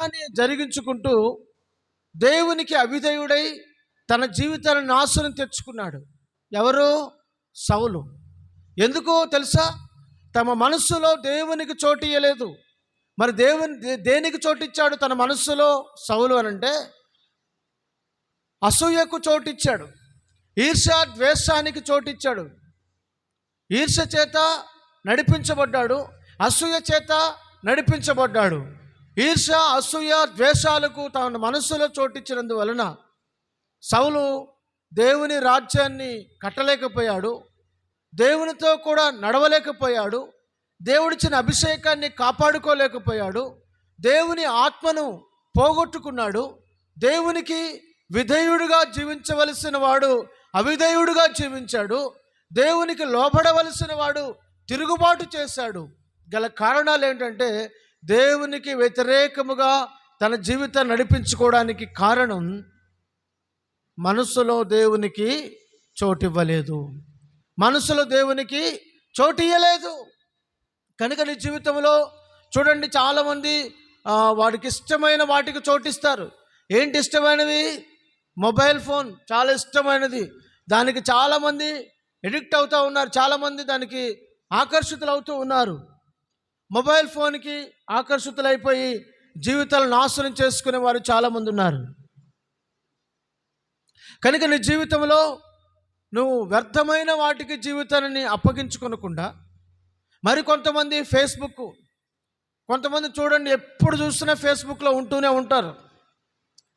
అని జరిగించుకుంటూ దేవునికి అవిధేయుడై తన జీవితాన్ని నాశనం తెచ్చుకున్నాడు. ఎవరు? సౌలు. ఎందుకో తెలుసా? తమ మనస్సులో దేవునికి చోటు ఇయ్యలేదు. మరి దేనికి చోటిచ్చాడు తన మనస్సులో సౌలు అనంటే? అసూయకు చోటిచ్చాడు, ఈర్ష్య ద్వేషానికి చోటిచ్చాడు. ఈర్ష్య చేత నడిపించబడ్డాడు, అసూయ చేత నడిపించబడ్డాడు. ఈర్ష్య, అసూయ, ద్వేషాలకు తన మనస్సులో చోటిచ్చినందువలన సౌలు దేవుని రాజ్యాన్ని కట్టలేకపోయాడు, దేవునితో కూడా నడవలేకపోయాడు, దేవుడిచ్చిన అభిషేకాన్ని కాపాడుకోలేకపోయాడు, దేవుని ఆత్మను పోగొట్టుకున్నాడు. దేవునికి విధేయుడిగా జీవించవలసిన వాడు అవిధేయుడిగా జీవించాడు. దేవునికి లోబడవలసిన వాడు తిరుగుబాటు చేశాడు. గల కారణాలు ఏంటంటే దేవునికి వ్యతిరేకముగా తన జీవితాన్ని నడిపించుకోవడానికి కారణం మనసులో దేవునికి చోటివ్వలేదు, మనసులో దేవునికి చోటు ఇవ్వలేదు. కనుక నీ జీవితంలో చూడండి, చాలామంది వాడికి ఇష్టమైన వాటికి చోటిస్తారు. ఏంటి ఇష్టమైనవి? మొబైల్ ఫోన్ చాలా ఇష్టమైనది. దానికి చాలామంది ఎడిక్ట్ అవుతూ ఉన్నారు, చాలామంది దానికి ఆకర్షితులు అవుతూ ఉన్నారు. మొబైల్ ఫోన్కి ఆకర్షితులైపోయి జీవితాలను నాశనం చేసుకునే వారు చాలామంది ఉన్నారు. కనుక నీ జీవితంలో నువ్వు వ్యర్థమైన వాటికి జీవితాన్ని అప్పగించుకోనకుండా, మరి కొంతమంది ఫేస్బుక్, కొంతమంది చూడండి ఎప్పుడు చూసినా ఫేస్బుక్లో ఉంటూనే ఉంటారు.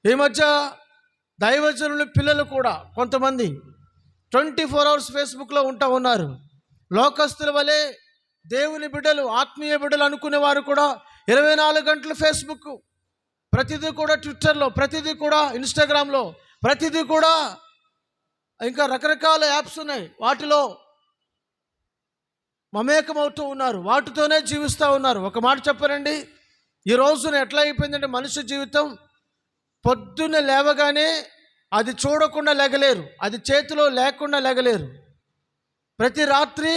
ఈ మధ్య దైవజనుల పిల్లలు కూడా కొంతమంది 24 hours ఫేస్బుక్లో ఉంటూ ఉన్నారు. లోకస్తుల వలె దేవుని బిడ్డలు, ఆత్మీయ బిడ్డలు అనుకునే వారు కూడా 24 గంటలు ఫేస్బుక్, ప్రతిదీ కూడా ట్విట్టర్లో, ప్రతిదీ కూడా ఇన్స్టాగ్రామ్లో, ప్రతిదీ కూడా ఇంకా రకరకాల యాప్స్ ఉన్నాయి, వాటిలో మమేకమవుతూ ఉన్నారు, వాటితోనే జీవిస్తూ ఉన్నారు. ఒక మాట చెప్పారండి, ఈ రోజున ఎట్లా అయిపోయిందంటే మనిషి జీవితం, పొద్దున్న లేవగానే అది చూడకుండా లెగలేరు, అది చేతిలో లేకుండా లెగలేరు. ప్రతి రాత్రి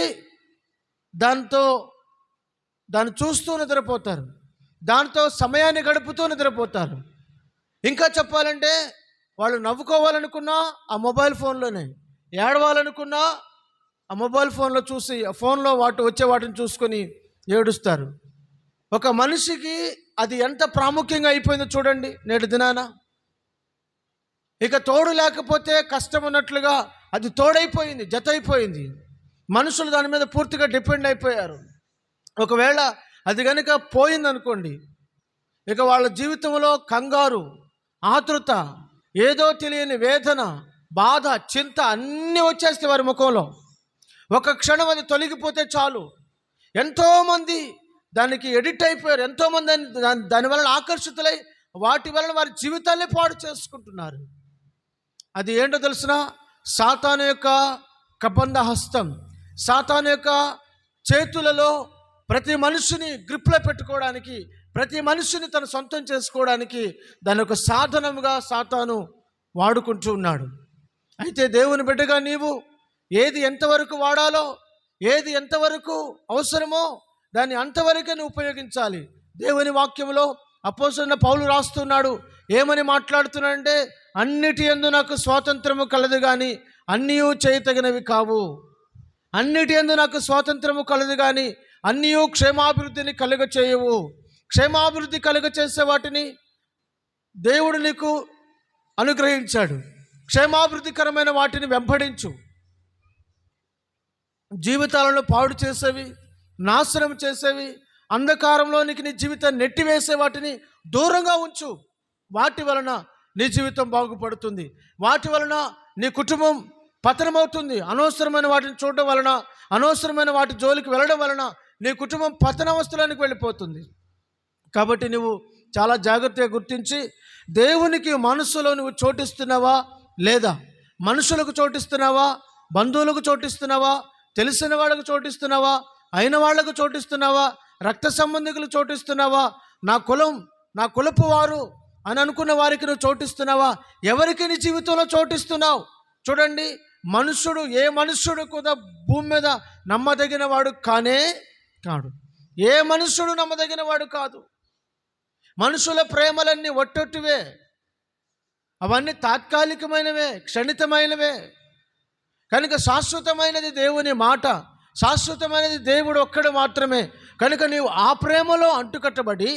దాన్ని చూస్తూ నిద్రపోతారు, దాంతో సమయాన్ని గడుపుతూ నిద్రపోతారు. ఇంకా చెప్పాలంటే వాళ్ళు నవ్వుకోవాలనుకున్నా ఆ మొబైల్ ఫోన్లోనే, ఏడవాలనుకున్నా ఆ మొబైల్ ఫోన్లో చూసి, ఫోన్లో వాటిని చూసుకొని ఏడుస్తారు. ఒక మనిషికి అది ఎంత ప్రాముఖ్యంగా అయిపోయిందో చూడండి నేటి దినాన. ఇక తోడు లేకపోతే కష్టం ఉన్నట్లుగా అది తోడైపోయింది, జత అయిపోయింది. మనుషులు దాని మీద పూర్తిగా డిపెండ్ అయిపోయారు. ఒకవేళ అది కనుక పోయిందనుకోండి, ఇక వాళ్ళ జీవితంలో కంగారు, ఆతృత, ఏదో తెలియని వేదన, బాధ, చింత అన్నీ వచ్చేస్తాయి వారి ముఖంలో. ఒక క్షణం అది తొలగిపోతే చాలు. ఎంతోమంది దానికి ఎడిక్ట్ అయిపోయారు, ఎంతోమంది దాని వలన ఆకర్షితులై వాటి వలన వారి జీవితాన్ని పాడు చేసుకుంటున్నారు. అది ఏంటో తెలిసిన? సాతాను యొక్క కబంధ హస్తం, సాతాను యొక్క చేతులలో ప్రతి మనిషిని గ్రిప్లో పెట్టుకోవడానికి, ప్రతి మనిషిని తన సొంతం చేసుకోవడానికి దాని ఒక సాధనముగా సాతాను వాడుకుంటూ ఉన్నాడు. అయితే దేవుని బిడ్డగా నీవు ఏది ఎంతవరకు వాడాలో, ఏది ఎంతవరకు అవసరమో దాన్ని అంతవరకే నువ్వు ఉపయోగించాలి. దేవుని వాక్యంలో అపోస్తలుడైన పౌలు రాస్తున్నాడు. ఏమని మాట్లాడుతున్నాడంటే, అన్నిటి యందు నాకు స్వాతంత్రము కలదు కానీ అన్నీ చేయతగినవి కావు. అన్నిటి యందు నాకు స్వాతంత్రము కలదు కానీ అన్నీ క్షేమాభివృద్ధిని కలుగ చేయవు. క్షేమాభివృద్ధి కలుగ చేసే వాటిని దేవుడు నీకు అనుగ్రహించాడు. క్షేమాభివృద్ధికరమైన వాటిని వెంబడించు. జీవితాలను పాడు చేసేవి, నాశనం చేసేవి, అంధకారంలోనికి నీ జీవితాన్ని నెట్టివేసే వాటిని దూరంగా ఉంచు. వాటి వలన నీ జీవితం బాగుపడుతుంది, వాటి వలన నీ కుటుంబం పతనమవుతుంది. అనవసరమైన వాటిని చూడడం వలన, అనవసరమైన వాటి జోలికి వెళ్ళడం వలన నీ కుటుంబం పతనావస్థలోనికి వెళ్ళిపోతుంది. కాబట్టి నువ్వు చాలా జాగ్రత్తగా గుర్తించి, దేవునికి మనస్సులో నువ్వు చోటిస్తున్నావా లేదా? మనుషులకు చోటిస్తున్నావా? బంధువులకు చోటిస్తున్నావా? తెలిసిన వాళ్ళకు చోటిస్తున్నావా? అయిన వాళ్లకు చోటిస్తున్నావా? రక్త సంబంధికులు చోటిస్తున్నావా? నా కులపు వారు అని అనుకున్న వారికి నువ్వు చోటిస్తున్నావా? ఎవరికి నీ జీవితంలో చోటిస్తున్నావు? చూడండి, మనుషుడు, ఏ మనుష్యుడు కూడా భూమి మీద నమ్మదగిన వాడు కానే కాడు. ఏ మనుష్యుడు నమ్మదగిన వాడు కాదు. మనుషుల ప్రేమలన్నీ ఒట్టొట్టివే, అవన్నీ తాత్కాలికమైనవే, క్షణితమైనవే. కనుక శాశ్వతమైనది దేవుని మాట, శాశ్వతమైనది దేవుడు ఒక్కడు మాత్రమే. కనుక నీవు ఆ ప్రేమలో అంటుకట్టబడి,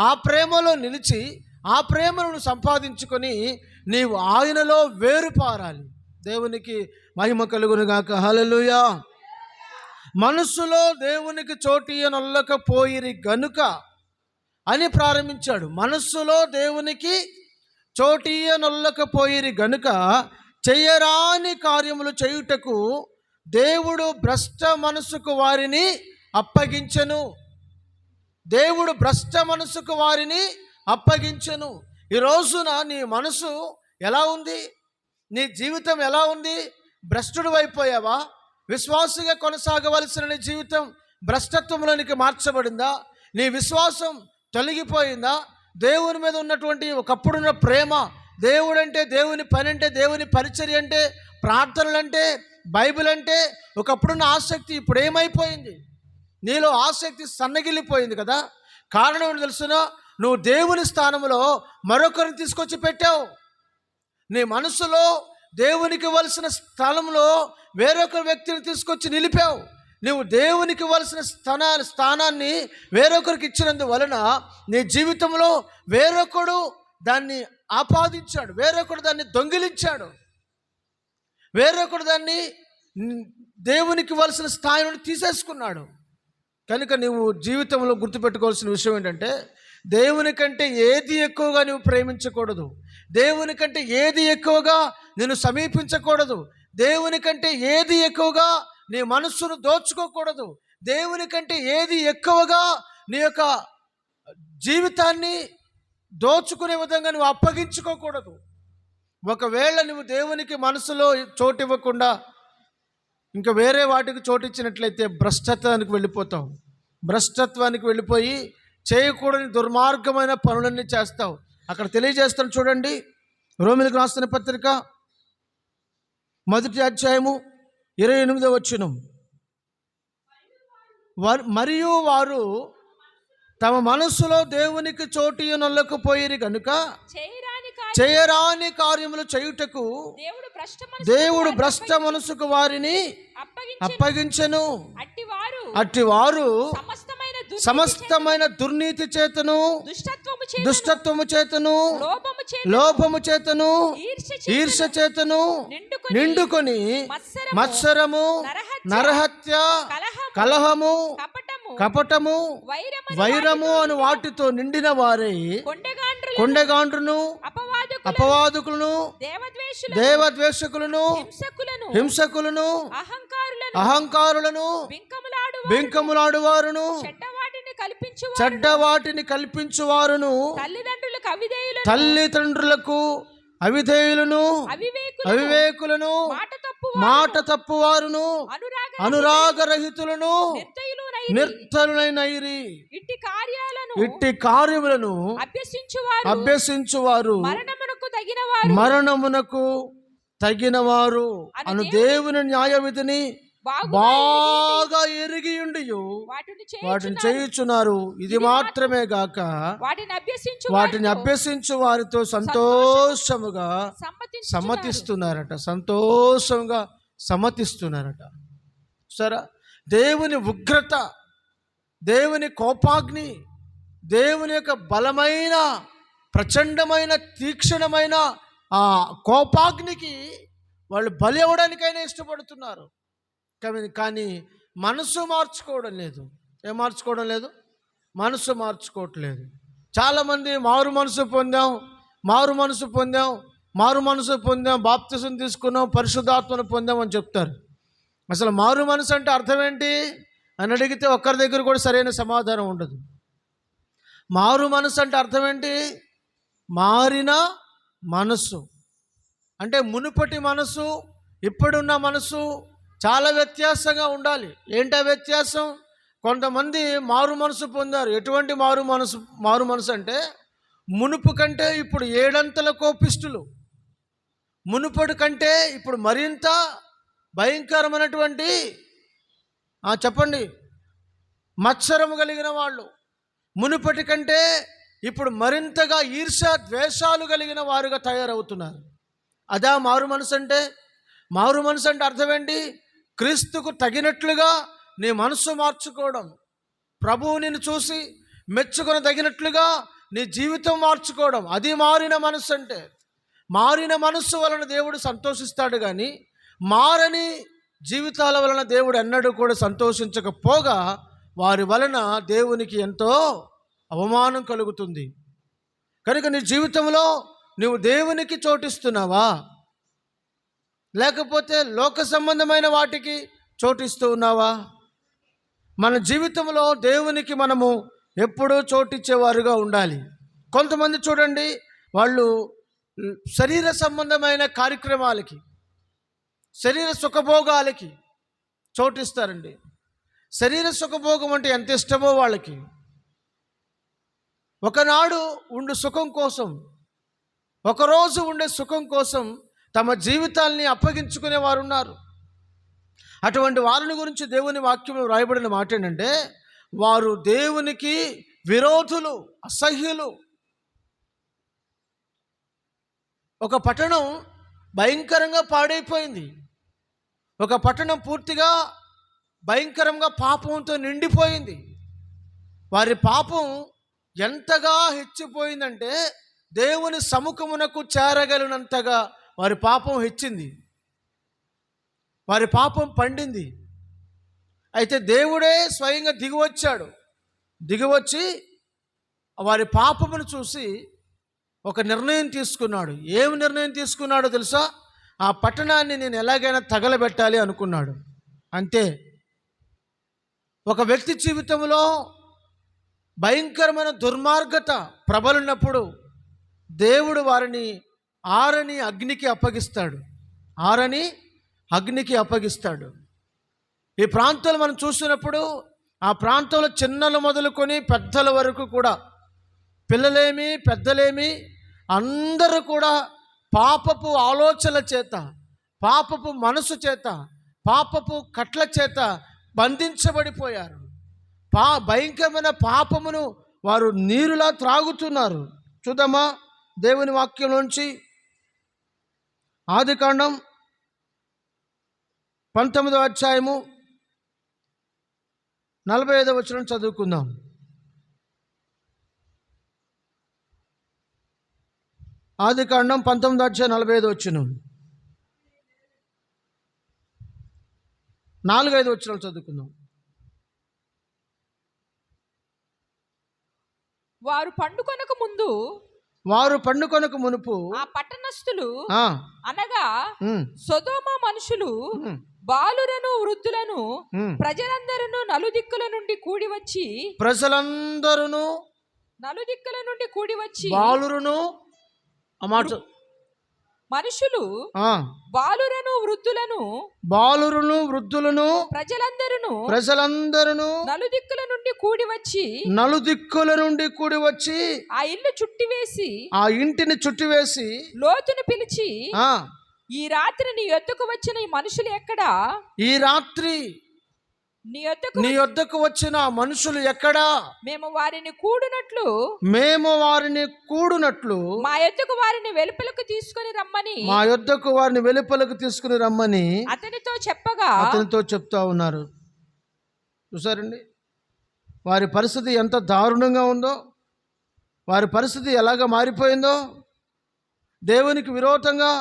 ఆ ప్రేమలో నిలిచి, ఆ ప్రేమను సంపాదించుకొని నీవు ఆయనలో వేరుపారాలి. దేవునికి మహిమ కలుగును గాక. హల్లెలూయా. మనస్సులో దేవునికి చోటియనొల్లకపోయిరి గనుక అని ప్రారంభించాడు. మనస్సులో దేవునికి చోటియనొల్లకపోయిరి గనుక చేయరాని కార్యములు చేయుటకు దేవుడు భ్రష్ట మనసుకు వారిని అప్పగించెను. దేవుడు భ్రష్ట మనసుకు వారిని అప్పగించెను. ఈ రోజున నీ మనసు ఎలా ఉంది? నీ జీవితం ఎలా ఉంది? భ్రష్టుడు అయిపోయావా? విశ్వాసిగా కొనసాగవలసిన నీ జీవితం భ్రష్టత్వంలోనికి మార్చబడిందా? నీ విశ్వాసం తొలగిపోయిందా? దేవుని మీద ఉన్నటువంటి ఒకప్పుడున్న ప్రేమ, దేవుడంటే, దేవుని పని అంటే, దేవుని పరిచర్య అంటే, ప్రార్థనలంటే, బైబిల్ అంటే ఒకప్పుడున్న ఆసక్తి ఇప్పుడు ఏమైపోయింది? నీలో ఆసక్తి సన్నగిల్లిపోయింది కదా. కారణం ఏంటో తెలుసునా? నువ్వు దేవుని స్థానంలో మరొకరిని తీసుకొచ్చి పెట్టావు. నీ మనసులో దేవునికి ఇవ్వాల్సిన స్థలంలో వేరొక వ్యక్తిని తీసుకొచ్చి నిలిపావు. నువ్వు దేవునికి ఇవ్వాల్సిన స్థానాన్ని వేరొకరికి ఇచ్చినందువలన నీ జీవితంలో వేరొకడు దాన్ని ఆపాదించాడు, వేరొకడు దాన్ని దొంగిలించాడు, వేరొకడు దాన్ని దేవునికి ఇవ్వాల్సిన స్థాయి నుండి తీసేసుకున్నాడు. కనుక నువ్వు జీవితంలో గుర్తుపెట్టుకోవాల్సిన విషయం ఏంటంటే, దేవుని కంటే ఏది ఎక్కువగా నువ్వు ప్రేమించకూడదు, దేవుని కంటే ఏది ఎక్కువగా నేను సమీపించకూడదు, దేవుని కంటే ఏది ఎక్కువగా నీ మనస్సును దోచుకోకూడదు, దేవుని కంటే ఏది ఎక్కువగా నీ యొక్క జీవితాన్ని దోచుకునే విధంగా నువ్వు అప్పగించుకోకూడదు. ఒకవేళ నువ్వు దేవునికి మనసులో చోటు ఇవ్వకుండా ఇంకా వేరే వాటికి చోటు ఇచ్చినట్లయితే భ్రష్టత్వానికి వెళ్ళిపోతావు. భ్రష్టత్వానికి వెళ్ళిపోయి చేయకూడని దుర్మార్గమైన పనులన్నీ చేస్తావు. అక్కడ తెలియజేస్తాను చూడండి, రోమిలకు రాసిన పత్రిక 1వ అధ్యాయము 28వ వచనం. మరియు వారు తమ మనస్సులో దేవునికి చోటియనొల్లకపోయిరి గనుక చేయరాని కార్యములు చేయుటకు దేవుడు భ్రష్ట మనసుకు వారిని అప్పగించెను. అట్టివారు సమస్తమైన దుర్నీతి చేతను, దుష్టత్వము చేతను, లోభము చేతను, ఈర్ష్య చేతను నిండుకొని మత్సరము, నరహత్య, కలహము, కపటము, వైరము అని వాటితో నిండిన వారై కొండగాండ్రును, అపవాదుకులను, దేవద్వేషకులను, హింసకులను, అహంకారులను, బింకములాడువారును, చెడ్డ వాటిని కల్పించువారును, తల్లిదండ్రులకు అవిధేయులను, అవివేకులను, మాట తప్పువారును, అనురాగరహితులను, నిర్తలునైరి. ఇట్టి కార్యములను అభ్యసించువారు మరణమునకు తగినవారు అను దేవుని న్యాయ విధిని బాగా ఎరిగి ఉండి వాటిని చేయుచున్నారు. ఇది మాత్రమే గాక వాటిని అభ్యసించు వారితో సంతోషముగా సమ్మతిస్తున్నారట. సంతోషంగా సమ్మతిస్తున్నారట. సరే, దేవుని ఉగ్రత, దేవుని కోపాగ్ని, దేవుని యొక్క బలమైన ప్రచండమైన తీక్షణమైన ఆ కోపాగ్నికి వాళ్ళు బలి అవ్వడానికైనా ఇష్టపడుతున్నారు. కానీ మనసు మార్చుకోవడం లేదు. ఏం మార్చుకోవడం లేదు? మనసు మార్చుకోవట్లేదు. చాలామంది మారు మనసు పొందాం, బాప్తిసం తీసుకున్నాం, పరిశుద్ధాత్మను పొందాం అని చెప్తారు. అసలు మారు మనసు అంటే అర్థం ఏంటి అని అడిగితే ఒక్కరి దగ్గర కూడా సరైన సమాధానం ఉండదు. మారు మనసు అంటే అర్థం ఏంటి? మారిన మనసు అంటే మునుపటి మనసు, ఇప్పుడున్న మనసు చాలా వ్యత్యాసంగా ఉండాలి. ఏంటా వ్యత్యాసం? కొంతమంది మారు మనసు పొందారు. ఎటువంటి మారు మనసు అంటే మునుపు కంటే ఇప్పుడు 7 అంతల కోపిష్టులు, మునుపటి కంటే ఇప్పుడు మరింత భయంకరమైనటువంటి చెప్పండి మత్సరము కలిగిన వాళ్ళు, మునుపటి కంటే ఇప్పుడు మరింతగా ఈర్ష్య ద్వేషాలు కలిగిన వారుగా తయారవుతున్నారు. అదా మారు మనసు అంటే? మారు మనసు అంటే అర్థం ఏంటి? క్రీస్తుకు తగినట్లుగా నీ మనసు మార్చుకోవడం, ప్రభువు నిన్ను చూసి మెచ్చుకొని తగినట్లుగా నీ జీవితం మార్చుకోవడం, అది మారిన మనసు అంటే. మారిన మనస్సు వలన దేవుడు సంతోషిస్తాడు, కానీ మారని జీవితాల వలన దేవుడు ఎన్నడూ కూడా సంతోషించకపోగా వారి వలన దేవునికి ఎంతో అవమానం కలుగుతుంది. కనుక నీ జీవితంలో నువ్వు దేవునికి చోటిస్తున్నావా, లేకపోతే లోక సంబంధమైన వాటికి చోటిస్తూ ఉన్నావా? మన జీవితంలో దేవునికి మనము ఎప్పుడూ చోటిచ్చేవారుగా ఉండాలి. కొంతమంది చూడండి, వాళ్ళు శరీర సంబంధమైన కార్యక్రమాలకి, శరీర సుఖభోగాలకి చోటిస్తారండి. శరీర సుఖభోగం అంటే ఎంత ఇష్టమో వాళ్ళకి. ఒకనాడు ఉండు సుఖం కోసం, ఒకరోజు ఉండే సుఖం కోసం తమ జీవితాల్ని అప్పగించుకునే వారు ఉన్నారు. అటువంటి వారిని గురించి దేవుని వాక్యంలో రాయబడిన మాట ఏంటంటే, వారు దేవునికి విరోధులు, అసహ్యులు. ఒక పట్టణం భయంకరంగా పాడైపోయింది. ఒక పట్టణం పూర్తిగా భయంకరంగా పాపంతో నిండిపోయింది. వారి పాపం ఎంతగా హెచ్చిపోయిందంటే దేవుని సముఖమునకు చేరగలిగినంతగా వారి పాపం హెచ్చింది, వారి పాపం పండింది. అయితే దేవుడే స్వయంగా దిగివచ్చాడు. దిగివచ్చి వారి పాపమును చూసి ఒక నిర్ణయం తీసుకున్నాడు. ఏమి నిర్ణయం తీసుకున్నాడో తెలుసా? ఆ పట్టణాన్ని నేను ఎలాగైనా తగలబెట్టాలి అనుకున్నాడు. అంతే. ఒక వ్యక్తి జీవితంలో భయంకరమైన దుర్మార్గత ప్రబలినప్పుడు దేవుడు వారిని ఆరని అగ్నికి అప్పగిస్తాడు. ఆరని అగ్నికి అప్పగిస్తాడు. ఈ ప్రాంతాలు మనం చూసినప్పుడు ఆ ప్రాంతంలో చిన్నలు మొదలుకొని పెద్దల వరకు కూడా, పిల్లలేమి పెద్దలేమి అందరూ కూడా పాపపు ఆలోచనల చేత, పాపపు మనసు చేత, పాపపు కట్ల చేత బంధించబడిపోయారు. భయంకరమైన పాపమును వారు నీరులా త్రాగుతున్నారు. చూద్దామా దేవుని వాక్యం నుంచి ఆదికాండం 19వ అధ్యాయము 45వ వచనం చదువుకుందాం. ఆదికాండం 19వ అధ్యాయం 45వ వచనం, 4-5 వచనాలు చదువుకుందాం. వారు పండుకొనక మునుపు ఆ పట్టణస్థులు అనగా సొదొమ మనుషులు బాలురను వృద్ధులను ప్రజలందరూ నలుదిక్కుల నుండి కూడి వచ్చి బాలురును మనుషులు బాలురను వృద్ధులను ప్రజలందరూ నలుదిక్కుల నుండి కూడి వచ్చి ఆ ఇంటిని చుట్టివేసి లోతును పిలిచి, ఈ రాత్రి నీ యొద్దకు వచ్చిన ఈ మనుషులు ఎక్కడా? ఈ రాత్రి నీ యొద్దకు వచ్చిన మనుషులు ఎక్కడా? మేము వారిని కూడునట్లు మా యొద్దకు వారిని వెలుపలకు తీసుకుని రమ్మని అతనితో చెప్తా ఉన్నారు. చూసారండి వారి పరిస్థితి ఎంత దారుణంగా ఉందో, వారి పరిస్థితి ఎలాగ మారిపోయిందో, దేవునికి విరోధంగా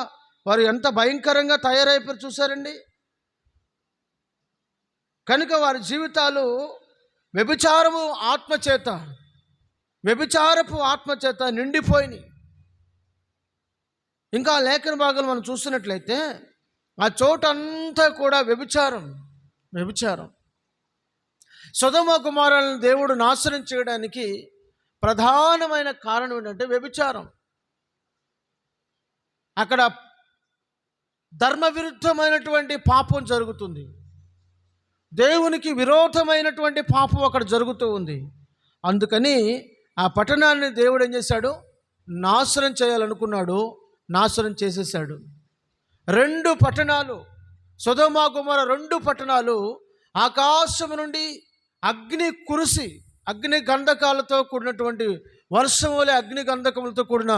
వారు ఎంత భయంకరంగా తయారైపోయారు. చూసారండి. కనుక వారి జీవితాలు వ్యభిచారపు ఆత్మచేత నిండిపోయినాయి. ఇంకా లేఖన భాగాలు మనం చూసినట్లయితే ఆ చోటంతా కూడా వ్యభిచారం. సొదొమ కుమారులను దేవుడు నాశనం చేయడానికి ప్రధానమైన కారణం ఏంటంటే వ్యభిచారం. అక్కడ ధర్మ విరుద్ధమైనటువంటి పాపం జరుగుతుంది. దేవునికి విరోధమైనటువంటి పాపం అక్కడ జరుగుతూ ఉంది. అందుకని ఆ పట్టణాన్ని దేవుడు ఏం చేశాడు? నాశనం చేయాలనుకున్నాడు, నాశనం చేసేసాడు. 2 పట్టణాలు, సొదొమ గొమొర్రా 2 పట్టణాలు ఆకాశం నుండి అగ్ని గంధకాలతో కూడినటువంటి వర్షం వలె అగ్ని గంధకములతో కూడిన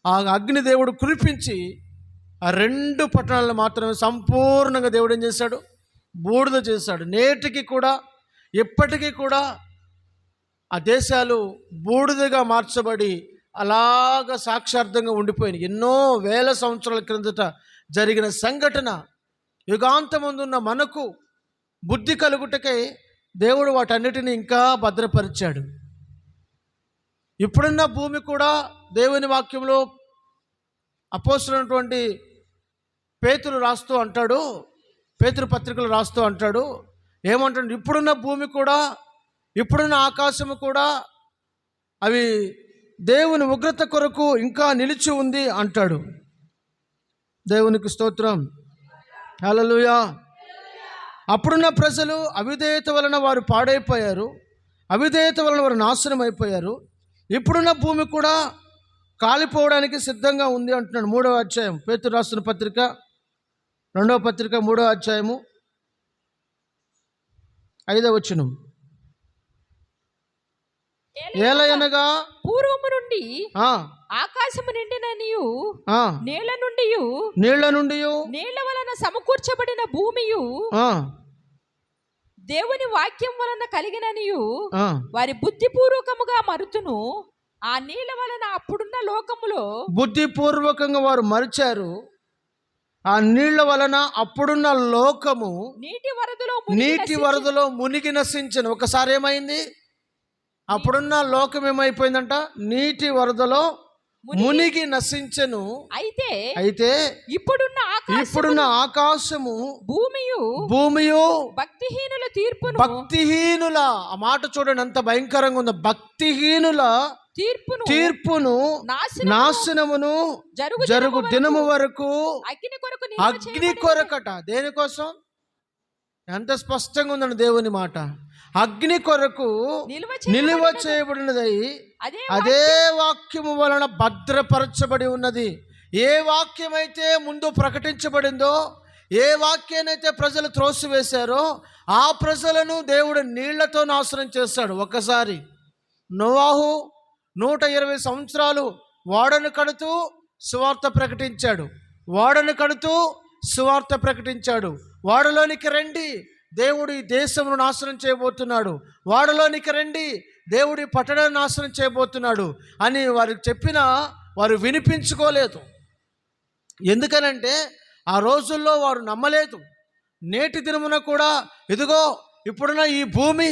ఆ అగ్ని దేవుడు కురిపించి ఆ 2 పట్టణాలను మాత్రమే సంపూర్ణంగా దేవుడు ఏం చేశాడు? బూడిద చేశాడు. నేటికి కూడా, ఎప్పటికీ కూడా ఆ దేశాలు బూడిదగా మార్చబడి అలాగ సాక్షార్థంగా ఉండిపోయినాయి. ఎన్నో వేల సంవత్సరాల క్రిందట జరిగిన సంఘటన. యుగాంతమందున్న మనకు బుద్ధి కలుగుటకై దేవుడు వాటన్నిటిని ఇంకా భద్రపరిచాడు. ఇప్పుడున్న భూమి కూడా దేవుని వాక్యంలో అపోస్తలుడైనటువంటి పేతురు రాస్తూ అంటాడు, పేతురు పత్రికలు రాస్తూ అంటాడు, ఏమంటాడు? ఇప్పుడున్న భూమి కూడా, ఇప్పుడున్న ఆకాశము కూడా అవి దేవుని ఉగ్రత కొరకు ఇంకా నిలిచి ఉంది అంటాడు. దేవునికి స్తోత్రం, హల్లెలూయా. అప్పుడున్న ప్రజలు అవిధేయత వలన వారు పాడైపోయారు, అవిధేయత వలన వారు నాశనం అయిపోయారు. ఇప్పుడున్న భూమి కూడా కాలిపోవడానికి సిద్ధంగా ఉంది అంటున్నాడు. 3వ అధ్యాయం పేతురు రాసిన పత్రిక, 2వ పత్రిక 3వ అధ్యాయము 5వ వచనం. ఏలయనగా పూర్వము నుండి ఆకాశము నిండిననియు నీళ్ల నుండి నీళ్ల వలన సమకూర్చబడిన భూమియు దేవుని వాక్యం వలన కలిగిననియు వారి బుద్ధిపూర్వకముగా మరుతును. ఆ నీళ్ల వలన అప్పుడున్న లోకములో బుద్ధిపూర్వకంగా వారు మరిచారు. ఆ నీళ్ల వలన అప్పుడున్న లోకము నీటి వరదలో మునిగి నశించను. ఒకసారి ఏమైంది? అప్పుడున్న లోకం ఏమైపోయిందంట? నీటి వరదలో మునిగి నశించెను. అయితే ఇప్పుడున్న ఆకాశము భూమియు భక్తిహీనుల ఆ మాట చూడండి ఎంత భయంకరంగా ఉందో. భక్తిహీనుల తీర్పును నాశనమును జరుగు దినము వరకు అగ్ని కొరకట. దేనికోసం? ఎంత స్పష్టంగా ఉందండి దేవుని మాట. అగ్ని కొరకు నిలువ చేయబడినదై అదే వాక్యము వలన భద్రపరచబడి ఉన్నది. ఏ వాక్యమైతే ముందు ప్రకటించబడిందో, ఏ వాక్యానైతే ప్రజలు త్రోసివేశారో ఆ ప్రజలను దేవుడు నీళ్లతో నాశనం చేశాడు. ఒకసారి నోవాహు 120 సంవత్సరాలు ఓడను కడుతూ సువార్త ప్రకటించాడు. ఓడలోనికి రండి, దేవుడు ఈ దేశమును నాశనం చేయబోతున్నాడు. ఓడలోనికి రండి, దేవుడు ఈ పట్టణాన్ని నాశనం చేయబోతున్నాడు అని వారికి చెప్పినా వారు వినిపించుకోలేదు. ఎందుకనంటే ఆ రోజుల్లో వారు నమ్మలేదు. నేటి దినమున కూడా ఇదిగో ఇప్పుడున్న ఈ భూమి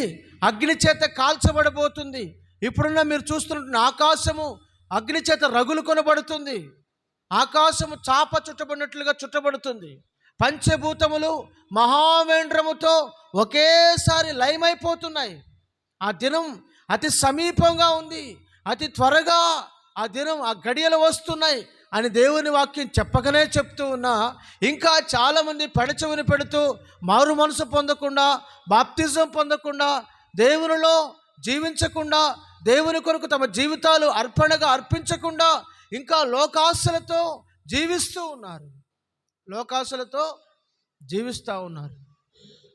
అగ్ని చేత కాల్చబడబోతుంది. ఇప్పుడున్న మీరు చూస్తున్న ఆకాశము అగ్ని చేత రగులు కొనబడుతుంది. ఆకాశము చాప చుట్టబడినట్లుగా చుట్టబడుతుంది. పంచభూతములు మహావేంద్రముతో ఒకేసారి లయమైపోతున్నాయి. ఆ దినం అతి సమీపంగా ఉంది, అతి త్వరగా ఆ దినం, ఆ గడియలు వస్తున్నాయి అని దేవుని వాక్యం చెప్పకనే చెప్తూ ఉన్నా ఇంకా చాలామంది పెడచెవిని పెడుతూ మారు మనసు పొందకుండా, బాప్తిజం పొందకుండా, దేవునిలో జీవించకుండా, దేవుని కొరకు తమ జీవితాలు అర్పణగా అర్పించకుండా ఇంకా లోకాశలతో జీవిస్తూ ఉన్నారు.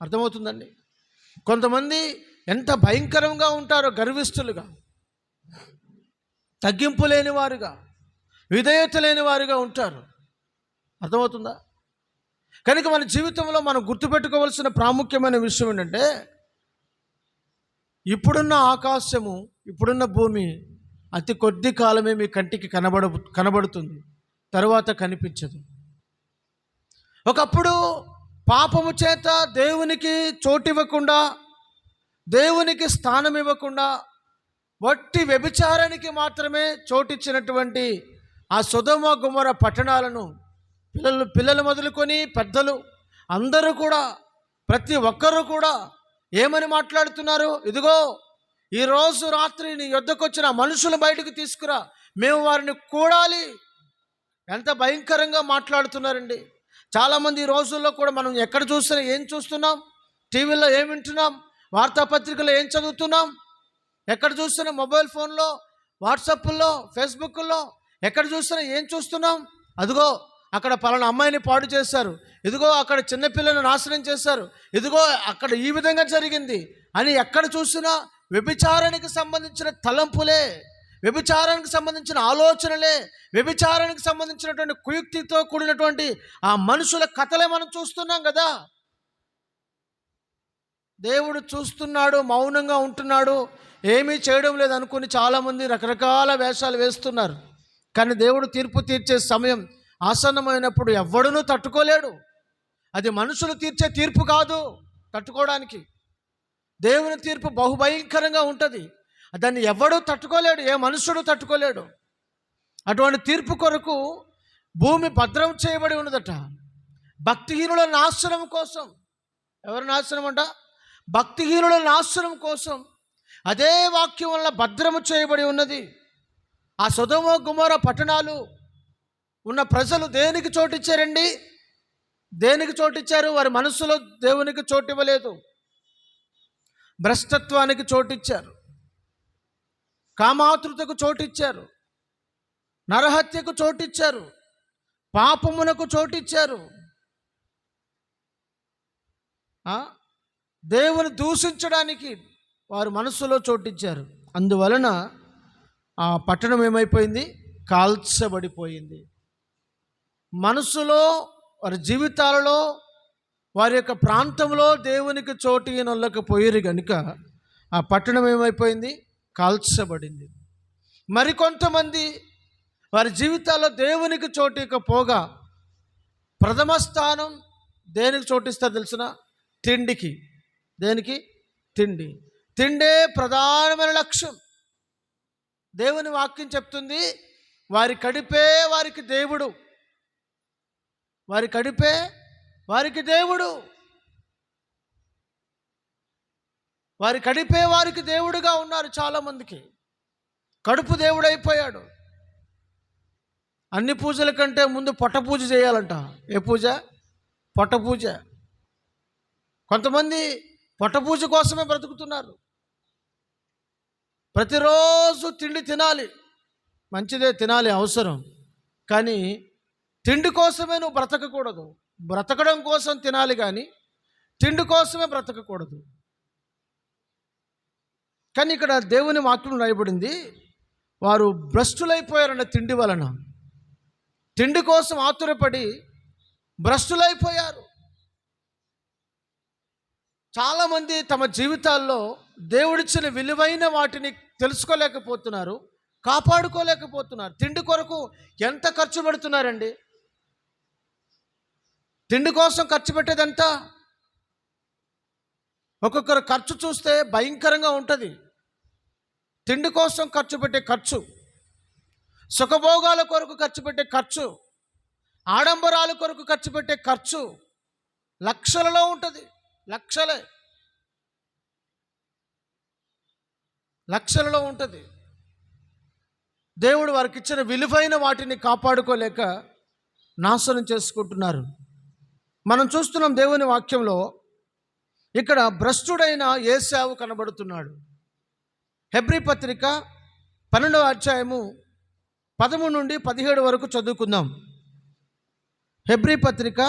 అర్థమవుతుందండి? కొంతమంది ఎంత భయంకరంగా ఉంటారో, గర్విష్ఠులుగా, తగ్గింపు లేని వారుగా, విధేయత లేని వారుగా ఉంటారు. అర్థమవుతుందా? కనుక మన జీవితంలో మనం గుర్తుపెట్టుకోవాల్సిన ప్రాముఖ్యమైన విషయం ఏంటంటే, ఇప్పుడున్న ఆకాశము, ఇప్పుడున్న భూమి అతి కొద్ది కాలమే మీ కంటికి కనబడుతుంది, తరువాత కనిపించదు. ఒకప్పుడు పాపము చేత దేవునికి చోటివ్వకుండా, దేవునికి స్థానం ఇవ్వకుండా, వట్టి వ్యభిచారానికి మాత్రమే చోటిచ్చినటువంటి ఆ సొదొమ గొమొర్రా పట్టణాలను పిల్లలు మొదలుకొని పెద్దలు అందరూ కూడా, ప్రతి ఒక్కరూ కూడా ఏమని మాట్లాడుతున్నారు? ఇదిగో ఈరోజు రాత్రి నీ యొద్దకు వచ్చిన మనుషులు బయటకు తీసుకురా, మేము వారిని కూడాలి. ఎంత భయంకరంగా మాట్లాడుతున్నారండి. చాలామంది ఈ రోజుల్లో కూడా మనం ఎక్కడ చూసినా ఏం చూస్తున్నాం? టీవీలో ఏం వింటున్నాం? వార్తాపత్రికలో ఏం చదువుతున్నాం? ఎక్కడ చూసినా మొబైల్ ఫోన్లో, వాట్సాప్లో, ఫేస్బుక్లో ఎక్కడ చూసినా ఏం చూస్తున్నాం? అదిగో అక్కడ పలానా అమ్మాయిని పాడు చేశారు, ఇదిగో అక్కడ చిన్నపిల్లను నాశనం చేశారు, ఇదిగో అక్కడ ఈ విధంగా జరిగింది అని ఎక్కడ చూసినా వ్యభిచారానికి సంబంధించిన తలంపులే, వ్యభిచారానికి సంబంధించిన ఆలోచనలే, వ్యభిచారానికి సంబంధించినటువంటి కుయుక్తితో కూడినటువంటి ఆ మనుషుల కథలే మనం చూస్తున్నాం కదా. దేవుడు చూస్తున్నాడు, మౌనంగా ఉంటున్నాడు, ఏమీ చేయడం లేదు అనుకుని చాలామంది రకరకాల వేషాలు వేస్తున్నారు. కానీ దేవుడు తీర్పు తీర్చే సమయం ఆసన్నమైనప్పుడు ఎవ్వడునూ తట్టుకోలేడు. అది మనుషులు తీర్చే తీర్పు కాదు తట్టుకోవడానికి. దేవుని తీర్పు బహుభయంకరంగా ఉంటుంది. దాన్ని ఎవడూ తట్టుకోలేడు, ఏ మనుషుడు తట్టుకోలేడు. అటువంటి తీర్పు కొరకు భూమి భద్రం చేయబడి ఉన్నదట. భక్తిహీనుల నాశనం కోసం. ఎవరి నాశనం అంట? భక్తిహీనుల నాశనం కోసం అదే వాక్యం వల్ల భద్రము చేయబడి ఉన్నది. ఆ సొదొమ గొమొర పట్టణాలు ఉన్న ప్రజలు దేనికి చోటిచ్చారండి? దేనికి చోటిచ్చారు? వారి మనస్సులో దేవునికి చోటు ఇవ్వలేదు. భ్రష్టత్వానికి చోటిచ్చారు, కామాతృతకు చోటిచ్చారు, నరహత్యకు చోటిచ్చారు, పాపమునకు చోటిచ్చారు, దేవుని దూషించడానికి వారు మనస్సులో చోటిచ్చారు. అందువలన ఆ పట్టణం ఏమైపోయింది? కాల్చబడిపోయింది. మనస్సులో, వారి జీవితాలలో, వారి యొక్క ప్రాంతంలో దేవునికి చోటు ఇవ్వలేకపోయారు కనుక ఆ పట్టణం ఏమైపోయింది? కాల్చబడింది. మరికొంతమంది వారి జీవితాల్లో దేవునికి చోటు ఇవ్వకపోగా ప్రథమ స్థానం దేనికి చోటిస్తారు తెలిసిన? తిండికి. దేనికి? తిండి. తిండే ప్రధానమైన లక్ష్యం. దేవుని వాక్యం చెప్తుంది, వారి కడుపే వారికి దేవుడు. వారి కడుపే వారికి దేవుడు. వారి కడుపే వారికి దేవుడుగా ఉన్నారు. చాలామందికి కడుపు దేవుడైపోయాడు. అన్ని పూజల కంటే ముందు పొట్ట పూజ చేయాలంట. ఏ పూజ? పొట్ట పూజ. కొంతమంది పొట్ట పూజ కోసమే బ్రతుకుతున్నారు. ప్రతిరోజు తిండి తినాలి, మంచిదే, తినాలి, అవసరం. కానీ తిండి కోసమే నువ్వు బ్రతకకూడదు. బ్రతకడం కోసం తినాలి కానీ తిండి కోసమే బ్రతకకూడదు. కానీ ఇక్కడ దేవుని వాక్యం రాయబడింది, వారు భ్రష్టులైపోయారన్న తిండి వలన. తిండి కోసం ఆతురపడి భ్రష్టులైపోయారు. చాలామంది తమ జీవితాల్లో దేవుడిచ్చిన విలువైన వాటిని తెలుసుకోలేకపోతున్నారు, కాపాడుకోలేకపోతున్నారు. తిండి కొరకు ఎంత ఖర్చు పెడుతున్నారండి? తిండి కోసం ఖర్చు పెట్టేదంత ఒక్కొక్కరు ఖర్చు చూస్తే భయంకరంగా ఉంటుంది. తిండి కోసం ఖర్చు పెట్టే ఖర్చు, సుఖభోగాల కొరకు ఖర్చు పెట్టే ఖర్చు, ఆడంబరాల కొరకు ఖర్చు పెట్టే ఖర్చు లక్షలలో ఉంటుంది. లక్షలలో ఉంటుంది. దేవుడు వారికి ఇచ్చిన విలువైన వాటిని కాపాడుకోలేక నాశనం చేసుకుంటున్నారు. మనం చూస్తున్నాం దేవుని వాక్యంలో ఇక్కడ భ్రష్టుడైన ఏశావు కనబడుతున్నాడు. హెబ్రీ పత్రిక 12వ అధ్యాయము 13 నుండి 17 వరకు చదువుకుందాం. హెబ్రీ పత్రిక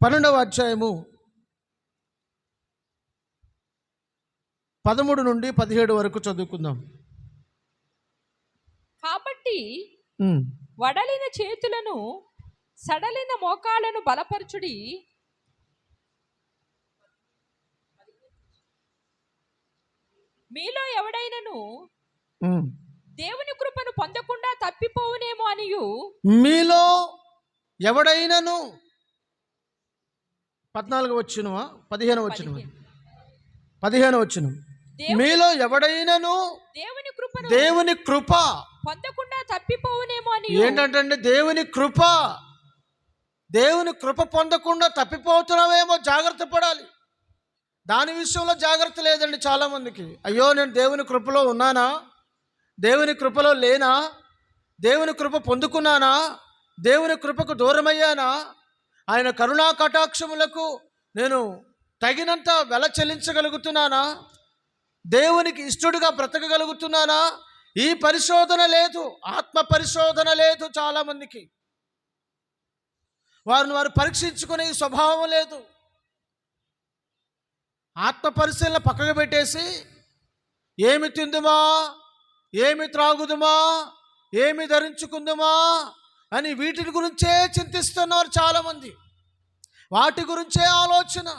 12వ అధ్యాయము 13 నుండి 17 వరకు చదువుకుందాం. కాబట్టి వడలిన చేతులను, సడలిన మోకాళ్ళను బలపరచుడి. మీలో ఎవడైనను దేవుని కృపను పొందకుండా తప్పిపోవునేమో అనియు. మీలో ఎవడైనను 14వ వచనమా 15వ వచనమా? 15వ వచనం. మీలో ఎవడైనను దేవుని కృప పొందకుండా తప్పిపోవునేమో అని. ఏంటంటే దేవుని కృప పొందకుండా తప్పిపోతున్నావేమో, జాగ్రత్త పడాలి. దాని విషయంలో జాగ్రత్త లేదండి చాలామందికి. అయ్యో, నేను దేవుని కృపలో ఉన్నానా? దేవుని కృపలో లేనా? దేవుని కృప పొందుకున్నానా? దేవుని కృపకు దూరమయ్యానా? ఆయన కరుణా కటాక్షములకు నేను తగినంత వెల చెల్లించగలుగుతున్నానా? దేవునికి ఇష్టడుగా బ్రతకగలుగుతున్నానా? ఈ పరిశోధన లేదు, ఆత్మ పరిశోధన లేదు చాలామందికి. వారు పరీక్షించుకునే స్వభావం లేదు. ఆత్మ పరిశీలన పక్కకు పెట్టేసి ఏమి తిందుమా, ఏమి త్రాగుదుమా, ఏమి ధరించుకుందుమా అని వీటిని గురించే చింతిస్తున్నారు చాలామంది. వాటి గురించే ఆలోచన.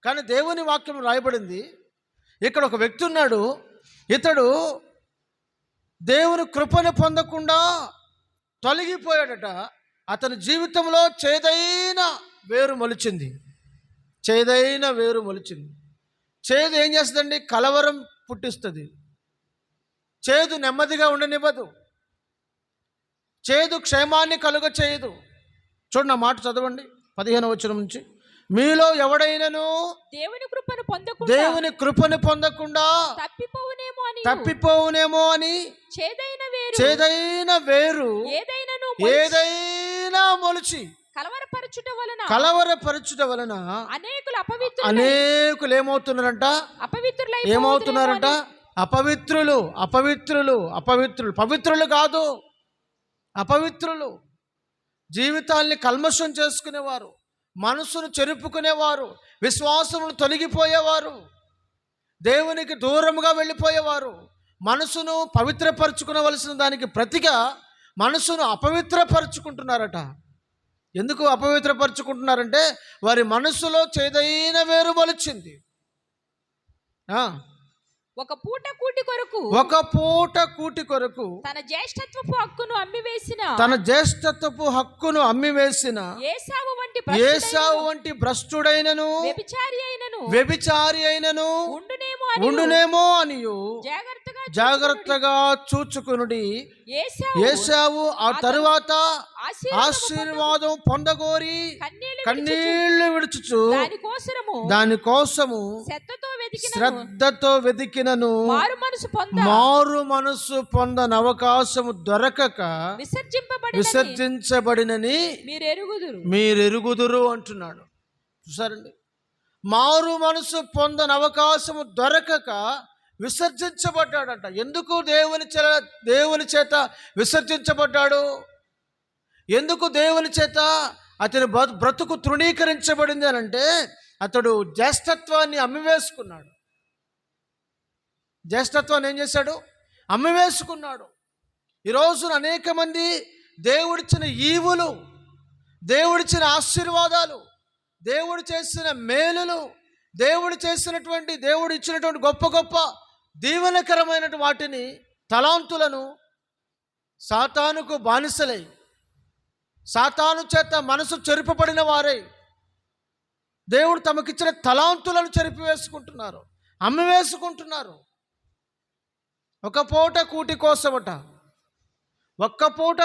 కానీ దేవుని వాక్యం రాయబడింది, ఇక్కడ ఒక వ్యక్తి ఉన్నాడు, ఇతడు దేవుని కృపను పొందకుండా తొలగిపోయాడట. అతని జీవితంలో చేదైన వేరు మొలిచింది. చేదైన వేరు మొలిచింది. చేదు ఏం చేస్తుందండి? కలవరం పుట్టిస్తుంది. చేదు నెమ్మదిగా ఉండనివ్వదు. చేదు క్షేమాన్ని కలుగ చేయదు. చూడండి, నా మాట చదవండి 15వ వచనం నుంచి. మీలో ఎవడైనను దేవుని కృపను పొందకుండా తప్పిపోవునేమో అని చేదైన వేరు ఏదైనా మొలిచి కలవరపరచుట వలన అనేకులు ఏమవుతున్నారంట? ఏమవుతున్నారంట? అపవిత్రులు. పవిత్రులు కాదు, అపవిత్రులు. జీవితాల్ని కల్మషం చేసుకునేవారు, మనసును చెరుపుకునేవారు, విశ్వాసమును తొలగిపోయేవారు, దేవునికి దూరంగా వెళ్ళిపోయేవారు, మనసును పవిత్రపరచుకునవలసిన దానికి ప్రతిగా మనసును అపవిత్రపరచుకుంటున్నారట. ఎందుకు అపవిత్రపరచుకుంటున్నారంటే వారి మనసులో చేదైన వేరు మొలిచింది. ఒక పూట కూటి కొరకు తన జ్యేష్ఠత్వపు హక్కును అమ్మివేసిన ఏశావు వంటి భ్రష్టుడైనను వ్యభిచారి అయినను ఉండునేమో అనియు జాగ్రత్తగా చూచుకునుడి. ఏశావు ఆ తరువాత ఆశీర్వాదం పొందగోరి కన్నీళ్లు విడుచుచు దానికోసము శ్రద్ధతో వెతికినను మారు మనసు పొందని అవకాశము దొరకక విసర్జించబడినని మీరెరుగుదురు అంటున్నాడు. చూసారండి, మారు మనసు పొందని అవకాశము దొరకక విసర్జించబడ్డాడంట. ఎందుకు దేవుని చేత విసర్జించబడ్డాడు? ఎందుకు దేవుని చేత అతని బ్రతుకు తృణీకరించబడింది అని అంటే, అతడు జ్యేష్ఠత్వాన్ని అమ్మివేసుకున్నాడు. జ్యేష్ఠత్వాన్ని ఏం చేశాడు? అమ్మివేసుకున్నాడు. ఈరోజు అనేక మంది దేవుడిచ్చిన ఈవులు, దేవుడిచ్చిన ఆశీర్వాదాలు, దేవుడు చేసిన మేలులు, దేవుడు ఇచ్చినటువంటి గొప్ప గొప్ప దీవెనకరమైన వాటిని, తలాంతులను సాతానుకు బానిసలై, సాతాను చేత మనసు చెరుపబడిన వారై దేవుడు తమకిచ్చిన తలాంతులను చెరిపివేసుకుంటున్నారు, అమ్మివేసుకుంటున్నారు. ఒక పూట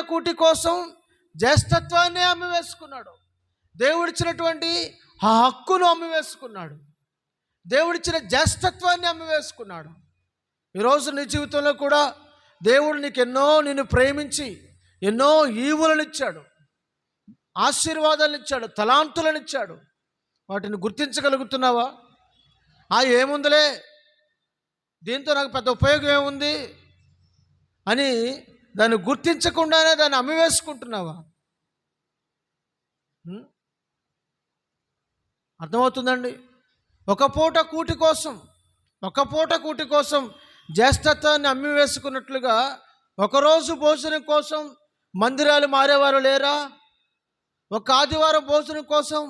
కూటి కోసం జ్యేష్ఠత్వాన్ని అమ్మివేసుకున్నాడు. దేవుడిచ్చినటువంటి ఆ హక్కును అమ్మివేసుకున్నాడు. దేవుడిచ్చిన జ్యేష్ఠత్వాన్ని అమ్మివేసుకున్నాడు. ఈరోజు నీ జీవితంలో కూడా దేవుడు నిన్ను ప్రేమించి ఎన్నో ఈవులను ఇచ్చాడు, ఆశీర్వాదాలను ఇచ్చాడు, తలాంతులను ఇచ్చాడు. వాటిని గుర్తించగలుగుతున్నావా? ఏముందిలే, దీంతో నాకు పెద్ద ఉపయోగం ఏముంది అని దాన్ని గుర్తించకుండానే దాన్ని అమ్మివేసుకుంటున్నావా? అర్థమవుతుందండి? ఒక పూట కూటి కోసం జ్యేష్ఠత్వాన్ని అమ్మివేసుకున్నట్లుగా ఒకరోజు భోజనం కోసం మందిరాలు మారేవారు లేరా? ఒక ఆదివారం భోజనం కోసం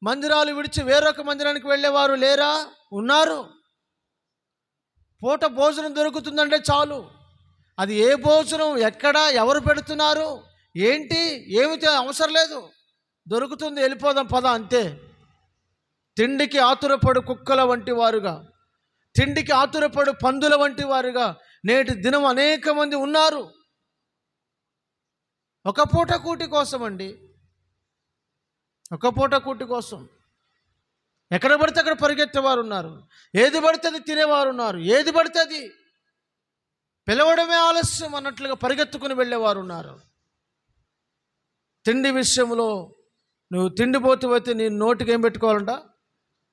మందిరాలు విడిచి వేరొక మందిరానికి వెళ్ళేవారు లేరా? ఉన్నారు. పూట భోజనం దొరుకుతుందంటే చాలు. అది ఏ భోజనం, ఎక్కడ, ఎవరు పెడుతున్నారు, ఏమిటి అవసరం లేదు. దొరుకుతుంది, వెళ్ళిపోదాం పద, అంతే. తిండికి ఆతురపడు కుక్కల వంటి వారుగా, తిండికి ఆతురపడు పందుల వంటి వారుగా నేటి దినం అనేక మంది ఉన్నారు. ఒక పూట కూటి కోసం అండి, ఒక పూట కూటి కోసం ఎక్కడ పడితే అక్కడ పరిగెత్తేవారు ఉన్నారు, ఏది పడితే అది తినేవారు ఉన్నారు, ఏది పడితే అది పిలవడమే ఆలస్యం అన్నట్లుగా పరిగెత్తుకుని వెళ్ళేవారు ఉన్నారు. తిండి విషయంలో నువ్వు తిండిపోతే నీ నోటికి ఏం పెట్టుకోవాలంట?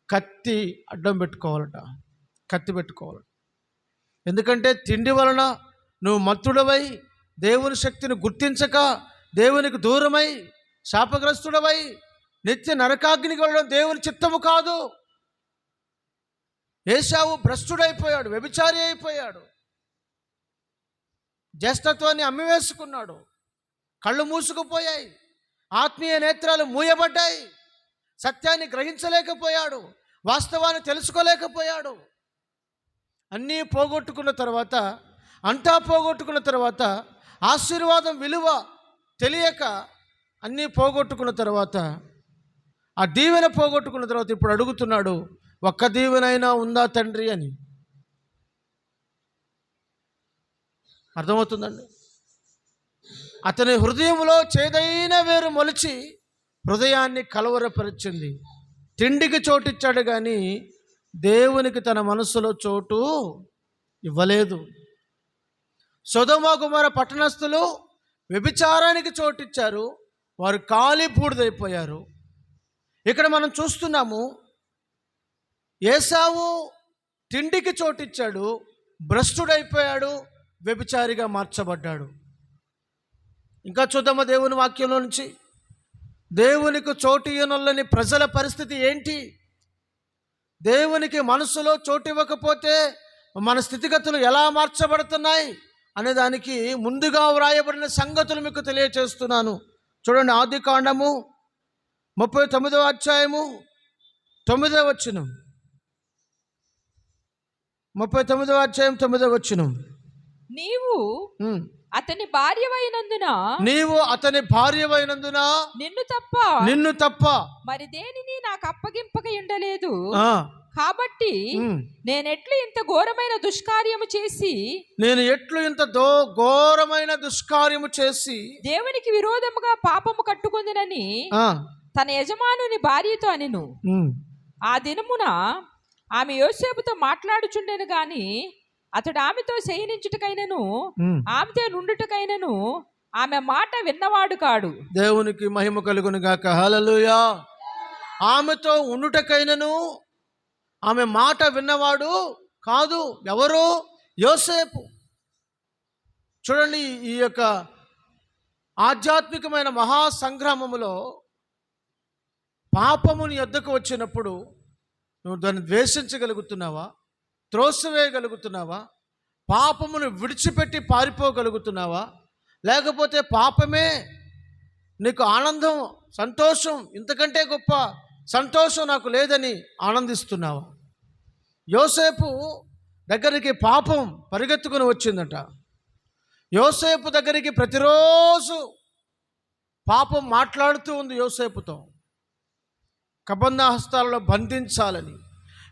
కత్తి అడ్డం పెట్టుకోవాలంట, కత్తి పెట్టుకోవాలంట. ఎందుకంటే తిండి వలన నువ్వు మత్తుడవై, దేవుని శక్తిని గుర్తించక, దేవునికి దూరమై, శాపగ్రస్తుడవై నిత్య నరకాగ్నికి వెళ్ళడం దేవుని చిత్తము కాదు. ఏశావు భ్రష్టుడైపోయాడు, వ్యభిచారి అయిపోయాడు. జ్యేష్ఠత్వాన్ని అమ్మివేసుకున్నాడు. కళ్ళు మూసుకుపోయాయి, ఆత్మీయ నేత్రాలు మూయబడ్డాయి, సత్యాన్ని గ్రహించలేకపోయాడు, వాస్తవాన్ని తెలుసుకోలేకపోయాడు. అన్నీ పోగొట్టుకున్న తర్వాత, అంతా పోగొట్టుకున్న తర్వాత, ఆశీర్వాదం విలువ తెలియక అన్నీ పోగొట్టుకున్న తర్వాత, ఆ దీవెన పోగొట్టుకున్న తర్వాత ఇప్పుడు అడుగుతున్నాడు, ఒక్క దీవెనైనా ఉందా తండ్రి అని. అర్థమవుతుందండి? అతని హృదయంలో చేదైన వేరు మొలిచి హృదయాన్ని కలవరపరిచింది. తిండికి చోటిచ్చాడు కానీ దేవునికి తన మనసులో చోటు ఇవ్వలేదు. సొదొమ గొమొర్రా పట్టణస్థులు వ్యభిచారానికి చోటిచ్చారు, వారు కాలి బూడిదైపోయారు. ఇక్కడ మనం చూస్తున్నాము, ఏసావు తిండికి చోటిచ్చాడు, భ్రష్టుడైపోయాడు, వ్యభిచారిగా మార్చబడ్డాడు. ఇంకా చూద్దామా దేవుని వాక్యంలో నుంచి. దేవునికి చోటు ఇవ్వనొల్లని ప్రజల పరిస్థితి ఏంటి? దేవునికి మనసులో చోటు ఇవ్వకపోతే మన స్థితిగతులు ఎలా మార్చబడుతున్నాయి అనే దానికి ముందుగా వ్రాయబడిన సంగతులు మీకు తెలియచేస్తున్నాను. చూడండి, ఆదికాండము 39వ అధ్యాయము 9వ వచనం. 39వ అధ్యాయం 9వ వచనం. నీవు అతని భార్యవైనందున నిన్ను తప్ప మరి దేనిని నాకు అప్పగింపక ఉండలేదు. కాబట్టి నేను ఇంత ఘోరమైన దుష్కార్యము చేసి దేవునికి విరోధముగా పాపము కట్టుకుందునని తన యజమానుని భార్యతో అనెను. ఆ దినమున ఆమె యోసేపుతో మాట్లాడుచుండెను గాని అతడు ఆమెతో శయనించుటకైనను ఆమెతో నుండుటకైనను ఆమె మాట విన్నవాడు కాడు. దేవునికి మహిమ కలుగును గాక. హల్లెలూయా. ఆమెతో ఉండుటకైనను ఆమె మాట విన్నవాడు కాదు. ఎవరు? యోసేపు. చూడండి, ఈ యొక్క ఆధ్యాత్మికమైన మహాసంగ్రామములో పాపముని యొద్దకు వచ్చినప్పుడు నువ్వు దాన్ని ద్వేషించగలుగుతున్నావా? త్రోసివేయగలుగుతున్నావా? పాపమును విడిచిపెట్టి పారిపోగలుగుతున్నావా? లేకపోతే పాపమే నీకు ఆనందం, సంతోషం, ఇంతకంటే గొప్ప సంతోషం నాకు లేదని ఆనందిస్తున్నావా? యోసేపు దగ్గరికి పాపం పరిగెత్తుకుని వచ్చిందట. యోసేపు దగ్గరికి ప్రతిరోజు పాపం మాట్లాడుతూ ఉంది యోసేపుతో, కబంధ హస్తాలలో బంధించాలని.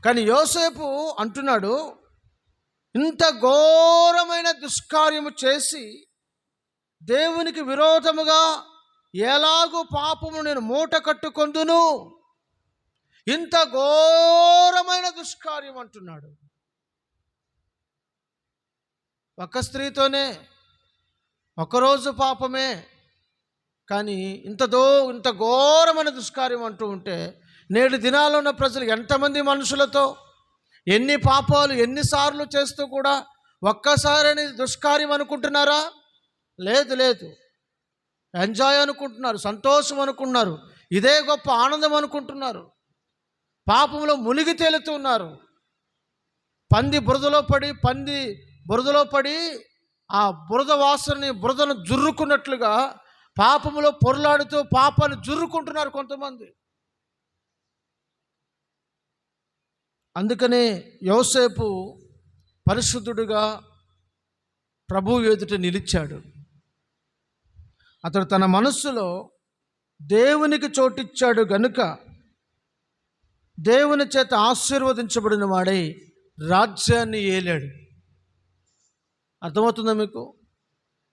కానీ యోసేపు అంటున్నాడు, ఇంత ఘోరమైన దుష్కార్యము చేసి దేవునికి విరోధముగా ఎలాగూ పాపము నేను మూట కట్టుకొందును, ఇంత ఘోరమైన దుష్కార్యం అంటున్నాడు. ఒక స్త్రీతోనే ఒకరోజు పాపమే, కానీ ఇంత ఘోరమైన దుష్కార్యం అంటూ ఉంటే నేడు దినాల్లో ఉన్న ప్రజలు ఎంతమంది మనుషులతో ఎన్ని పాపాలు ఎన్నిసార్లు చేస్తూ కూడా ఒక్కసారి అనేది దుష్కార్యం అనుకుంటున్నారా? లేదు లేదు. ఎంజాయ్ అనుకుంటున్నారు, సంతోషం అనుకుంటున్నారు, ఇదే గొప్ప ఆనందం అనుకుంటున్నారు. పాపంలో మునిగి తేలుతున్నారు. పంది బురదలో పడి ఆ బురద బురదను జుర్రుకున్నట్లుగా పాపంలో పొరలాడుతూ పాపాన్ని జుర్రుకుంటున్నారు కొంతమంది. అందుకనే యోసేపు పరిశుద్ధుడుగా ప్రభువు ఎదుట నిలిచాడు. అతడు తన మనస్సులో దేవునికి చోటిచ్చాడు గనుక దేవుని చేత ఆశీర్వదించబడిన వాడై రాజ్యాన్ని ఏలాడు. అర్థమవుతుందా మీకు?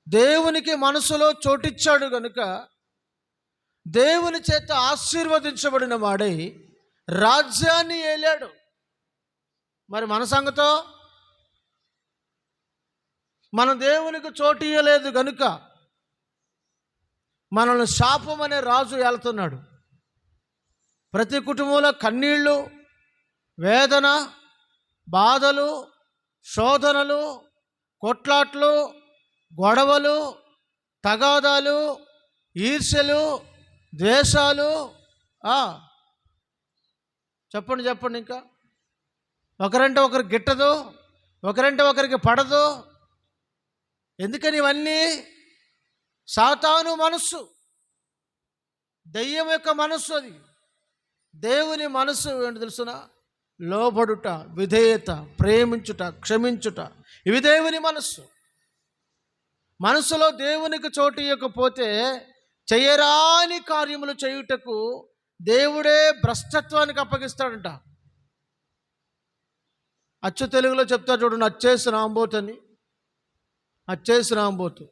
దేవునికి మనసులో చోటిచ్చాడు గనుక దేవుని చేత ఆశీర్వదించబడిన వాడై రాజ్యాన్ని ఏలాడు. మరి మన సంగతో మనం దేవునికి చోటు ఇయ్యలేదు గనుక మనల్ని శాపం అనే రాజు ఏలుతున్నాడు. ప్రతి కుటుంబంలో కన్నీళ్ళు, వేదన, బాధలు, శోధనలు, కొట్లాట్లు, గొడవలు, తగాదాలు, ఈర్ష్యలు, ద్వేషాలు. చెప్పండి ఇంకా. ఒకరంటే ఒకరు గిట్టదు, ఒకరంటే ఒకరికి పడదు. ఎందుకని ఇవన్నీ? సాతాను మనస్సు, దెయ్యం యొక్క మనస్సు అది. దేవుని మనస్సు ఏంటి తెలుసునా? లోబడుట, విధేయత, ప్రేమించుట, క్షమించుట, ఇవి దేవుని మనస్సు. మనసులో దేవునికి చోటు ఇవ్వకపోతే చేయరాని కార్యములు చేయుటకు దేవుడే భ్రష్టత్వానికి అప్పగిస్తాడంట. అచ్చు తెలుగులో చెప్తారు చూడండి, అచ్చేసిన ఆంబోతు అని. అచ్చేసిన ఆంబోతు,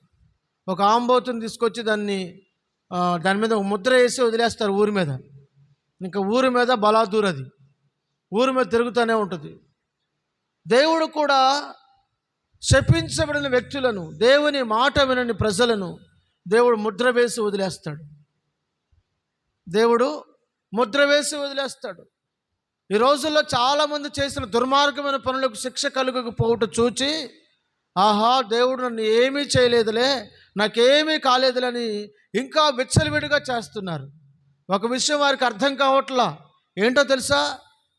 ఒక ఆంబోతుని తీసుకొచ్చి దాని మీద ఒక ముద్ర వేసి వదిలేస్తారు ఊరి మీద. ఇంకా ఊరి మీద బలాదూర్, అది ఊరి మీద తిరుగుతూనే ఉంటుంది. దేవుడు కూడా శపించబడిన వ్యక్తులను, దేవుని మాట వినని ప్రజలను దేవుడు ముద్ర వేసి వదిలేస్తాడు. దేవుడు ముద్ర వేసి వదిలేస్తాడు. ఈ రోజుల్లో చాలామంది చేసిన దుర్మార్గమైన పనులకు శిక్ష కలుగకపోవటం చూచి, ఆహా దేవుడు నన్ను ఏమీ చేయలేదులే, నాకేమీ కాలేదులని ఇంకా విచ్చలవిడిగా చేస్తున్నారు. ఒక విషయం వారికి అర్థం కావట్లా. ఏంటో తెలుసా?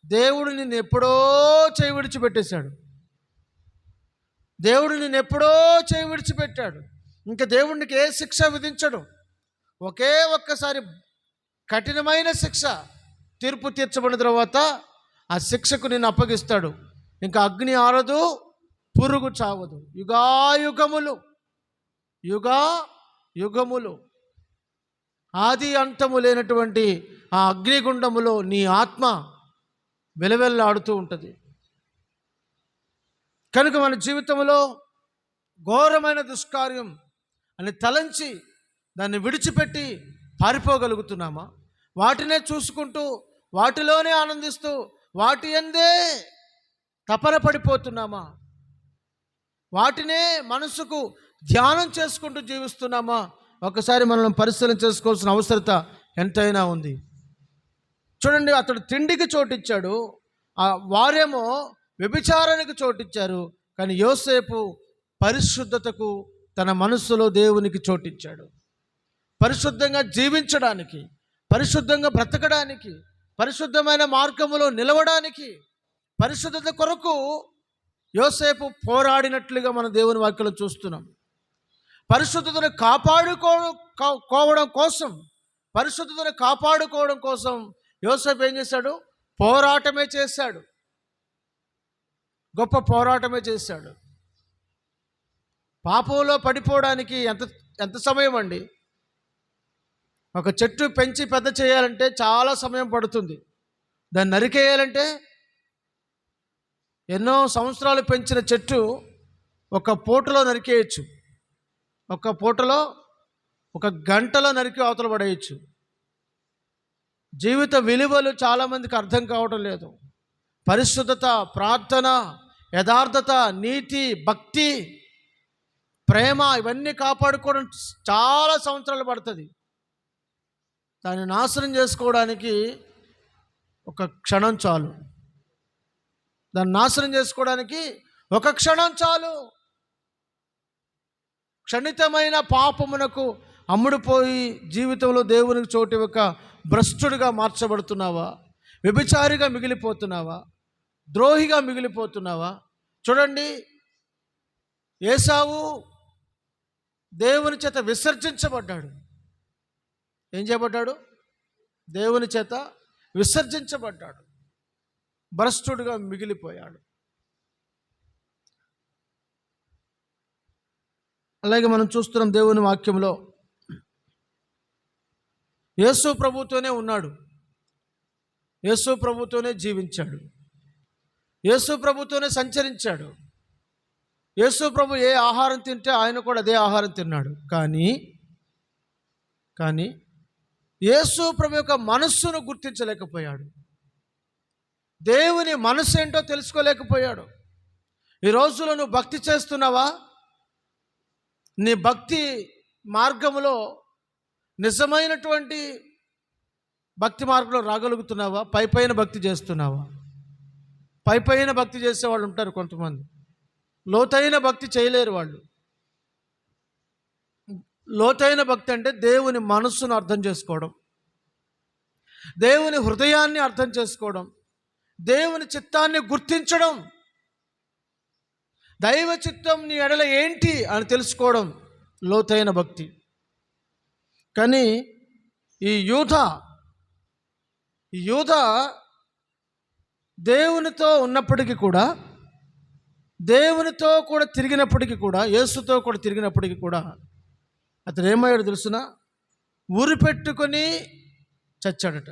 దేవుడు నిన్ను ఎప్పుడో చేయి విడిచిపెట్టేశాడు. దేవుడు నిన్ను ఎప్పుడో చేయి విడిచిపెట్టాడు. ఇంకా దేవుడికి ఏ శిక్ష విధించడు. ఒకే ఒక్కసారి కఠినమైన శిక్ష తీర్పు తీర్చబడిన తర్వాత ఆ శిక్షకు నిన్ను అప్పగిస్తాడు. ఇంకా అగ్ని ఆరదు, పురుగు చావదు. యుగాయుగములు, యుగాయుగములు ఆది అంతము లేనటువంటి ఆ అగ్నిగుండములో నీ ఆత్మ వెలవెల్లాడుతూ ఉంటుంది. కనుక మన జీవితంలో ఘోరమైన దుష్కార్యం అని తలంచి దాన్ని విడిచిపెట్టి పారిపోగలుగుతున్నామా? వాటినే చూసుకుంటూ, వాటిలోనే ఆనందిస్తూ, వాటి యందే తపన పడిపోతున్నామా? వాటినే మనసుకు ధ్యానం చేసుకుంటూ జీవిస్తున్నామా? ఒకసారి మనం పరిశీలన చేసుకోవాల్సిన అవసరత ఎంతైనా ఉంది. చూడండి, అతడు తిండికి చోటిచ్చాడు, వారేమో వ్యభిచారానికి చోటిచ్చారు. కానీ యోసేపు పరిశుద్ధతకు, తన మనస్సులో దేవునికి చోటిచ్చాడు. పరిశుద్ధంగా జీవించడానికి, పరిశుద్ధంగా బ్రతకడానికి, పరిశుద్ధమైన మార్గములో నిలవడానికి, పరిశుద్ధత కొరకు యోసేపు పోరాడినట్లుగా మన దేవుని వాక్యలో చూస్తున్నాం. పరిశుద్ధతను కాపాడుకోవడం కోసం యోసేపు ఏం చేశాడు? పోరాటమే చేశాడు. గొప్ప పోరాటమే చేశాడు. పాపంలో పడిపోవడానికి ఎంత సమయం అండి? ఒక చెట్టు పెంచి పెద్ద చేయాలంటే చాలా సమయం పడుతుంది. దాన్ని నరికేయాలంటే ఎన్నో సంవత్సరాలు పెంచిన చెట్టు ఒక పూటలో నరికేయచ్చు. ఒక పూటలో, ఒక గంటలో నరికి అవతల పడేయచ్చు. జీవిత విలువలు చాలామందికి అర్థం కావటం లేదు. పరిశుద్ధత, ప్రార్థన, యథార్థత, నీతి, భక్తి, ప్రేమ, ఇవన్నీ కాపాడుకోవడం చాలా సంవత్సరాలు పడుతుంది. దాన్ని నాశనం చేసుకోవడానికి ఒక క్షణం చాలు. దాన్ని నాశనం చేసుకోవడానికి ఒక క్షణం చాలు. క్షణితమైన పాపమునకు అమ్ముడుపోయి జీవితంలో దేవునికి చోటు ఒక భ్రష్టుడిగా మార్చబడుతున్నావా? వ్యభిచారిగా మిగిలిపోతున్నావా? ద్రోహిగా మిగిలిపోతున్నావా? చూడండి, ఏసావు దేవుని చేత విసర్జించబడ్డాడు. ఏం చేయబడ్డాడు? దేవుని చేత విసర్జించబడ్డాడు. భ్రష్టుడిగా మిగిలిపోయాడు. అలాగే మనం చూస్తున్నాం దేవుని వాక్యంలో యేసు ప్రభుతోనే ఉన్నాడు, యేసు ప్రభుతోనే జీవించాడు, యేసు ప్రభుతోనే సంచరించాడు. యేసు ప్రభు ఏ ఆహారం తింటే ఆయన కూడా అదే ఆహారం తిన్నాడు. కానీ యేసు ప్రభు యొక్క మనస్సును గుర్తించలేకపోయాడు. దేవుని మనస్సు ఏంటో తెలుసుకోలేకపోయాడు. ఈ రోజులో నువ్వు భక్తి చేస్తున్నావా? నీ భక్తి మార్గంలో నిజమైనటువంటి భక్తి మార్గంలో రాగలుగుతున్నావా? పైపైన భక్తి చేస్తున్నావా? పైపైన భక్తి చేసేవాళ్ళు ఉంటారు కొంతమంది, లోతైన భక్తి చేయలేరు వాళ్ళు. లోతైన భక్తి అంటే దేవుని మనస్సును అర్థం చేసుకోవడం, దేవుని హృదయాన్ని అర్థం చేసుకోవడం, దేవుని చిత్తాన్ని గుర్తించడం. దైవ చిత్తం నీ ఎడల ఏంటి అని తెలుసుకోవడం లోతైన భక్తి. కానీ ఈ యూద దేవునితో ఉన్నప్పటికీ కూడా, దేవునితో కూడా తిరిగినప్పటికీ కూడా, యేసుతో కూడా తిరిగినప్పటికీ కూడా అతను ఏమయ్యాడు తెలుసునా? ఉరి పెట్టుకొని చచ్చాడట.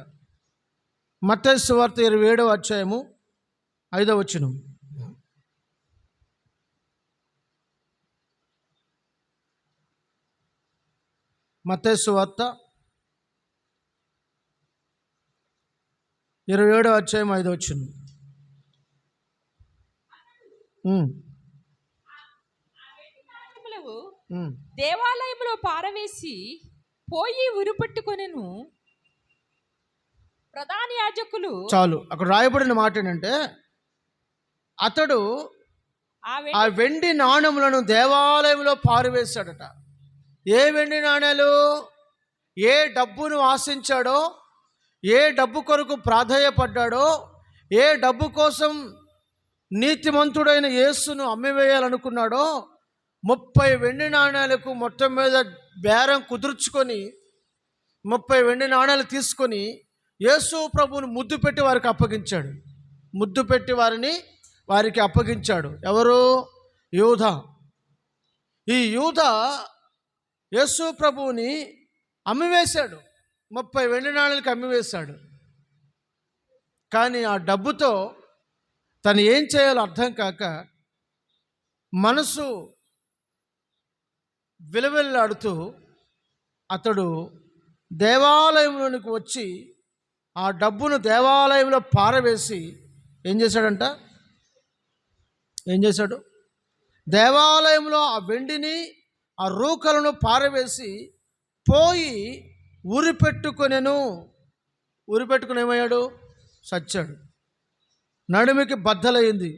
మత్తయి సువార్త 27వ అధ్యాయము 5వ వచనం. మత్తయి సువార్త 27వ అధ్యాయం 5వ వచనం. దేవాలయంలో పారవేసి పోయి ఉరిపెట్టుకొనెను. ప్రధాన యాజకులు చాలు. అక్కడ రాయబడిన మాట ఏంటంటే, అతడు ఆ వెండి నాణములను దేవాలయంలో పారవేశాడట. ఏ వెండి నాణాలు? ఏ డబ్బును ఆశించాడో, ఏ డబ్బు కొరకు ప్రాధేయపడ్డాడో, ఏ డబ్బు కోసం నీతిమంతుడైన యేసును అమ్మివేయాలనుకున్నాడో 30 వెండి నాణాలకు మొత్తం మీద బేరం కుదుర్చుకొని 30 వెండి నాణాలు తీసుకొని యేసు ప్రభువుని ముద్దు పెట్టి వారికి అప్పగించాడు. ముద్దు పెట్టి వారికి అప్పగించాడు. ఎవరు? యూద. ఈ యూద యేసు ప్రభువుని అమ్మివేశాడు. 30 వెండి నాణాలకి అమ్మివేశాడు. కానీ ఆ డబ్బుతో తను ఏం చేయాలో అర్థం కాక మనసు విలవిల్లాడుతూ అతడు దేవాలయంలోనికి వచ్చి ఆ డబ్బును దేవాలయంలో పారవేసి ఏం చేశాడు? దేవాలయంలో ఆ వెండిని, ఆ రూకలను పారవేసి పోయి ఉరి పెట్టుకుని ఏమయ్యాడు? చచ్చాడు. నడుమికి బద్దలైంది.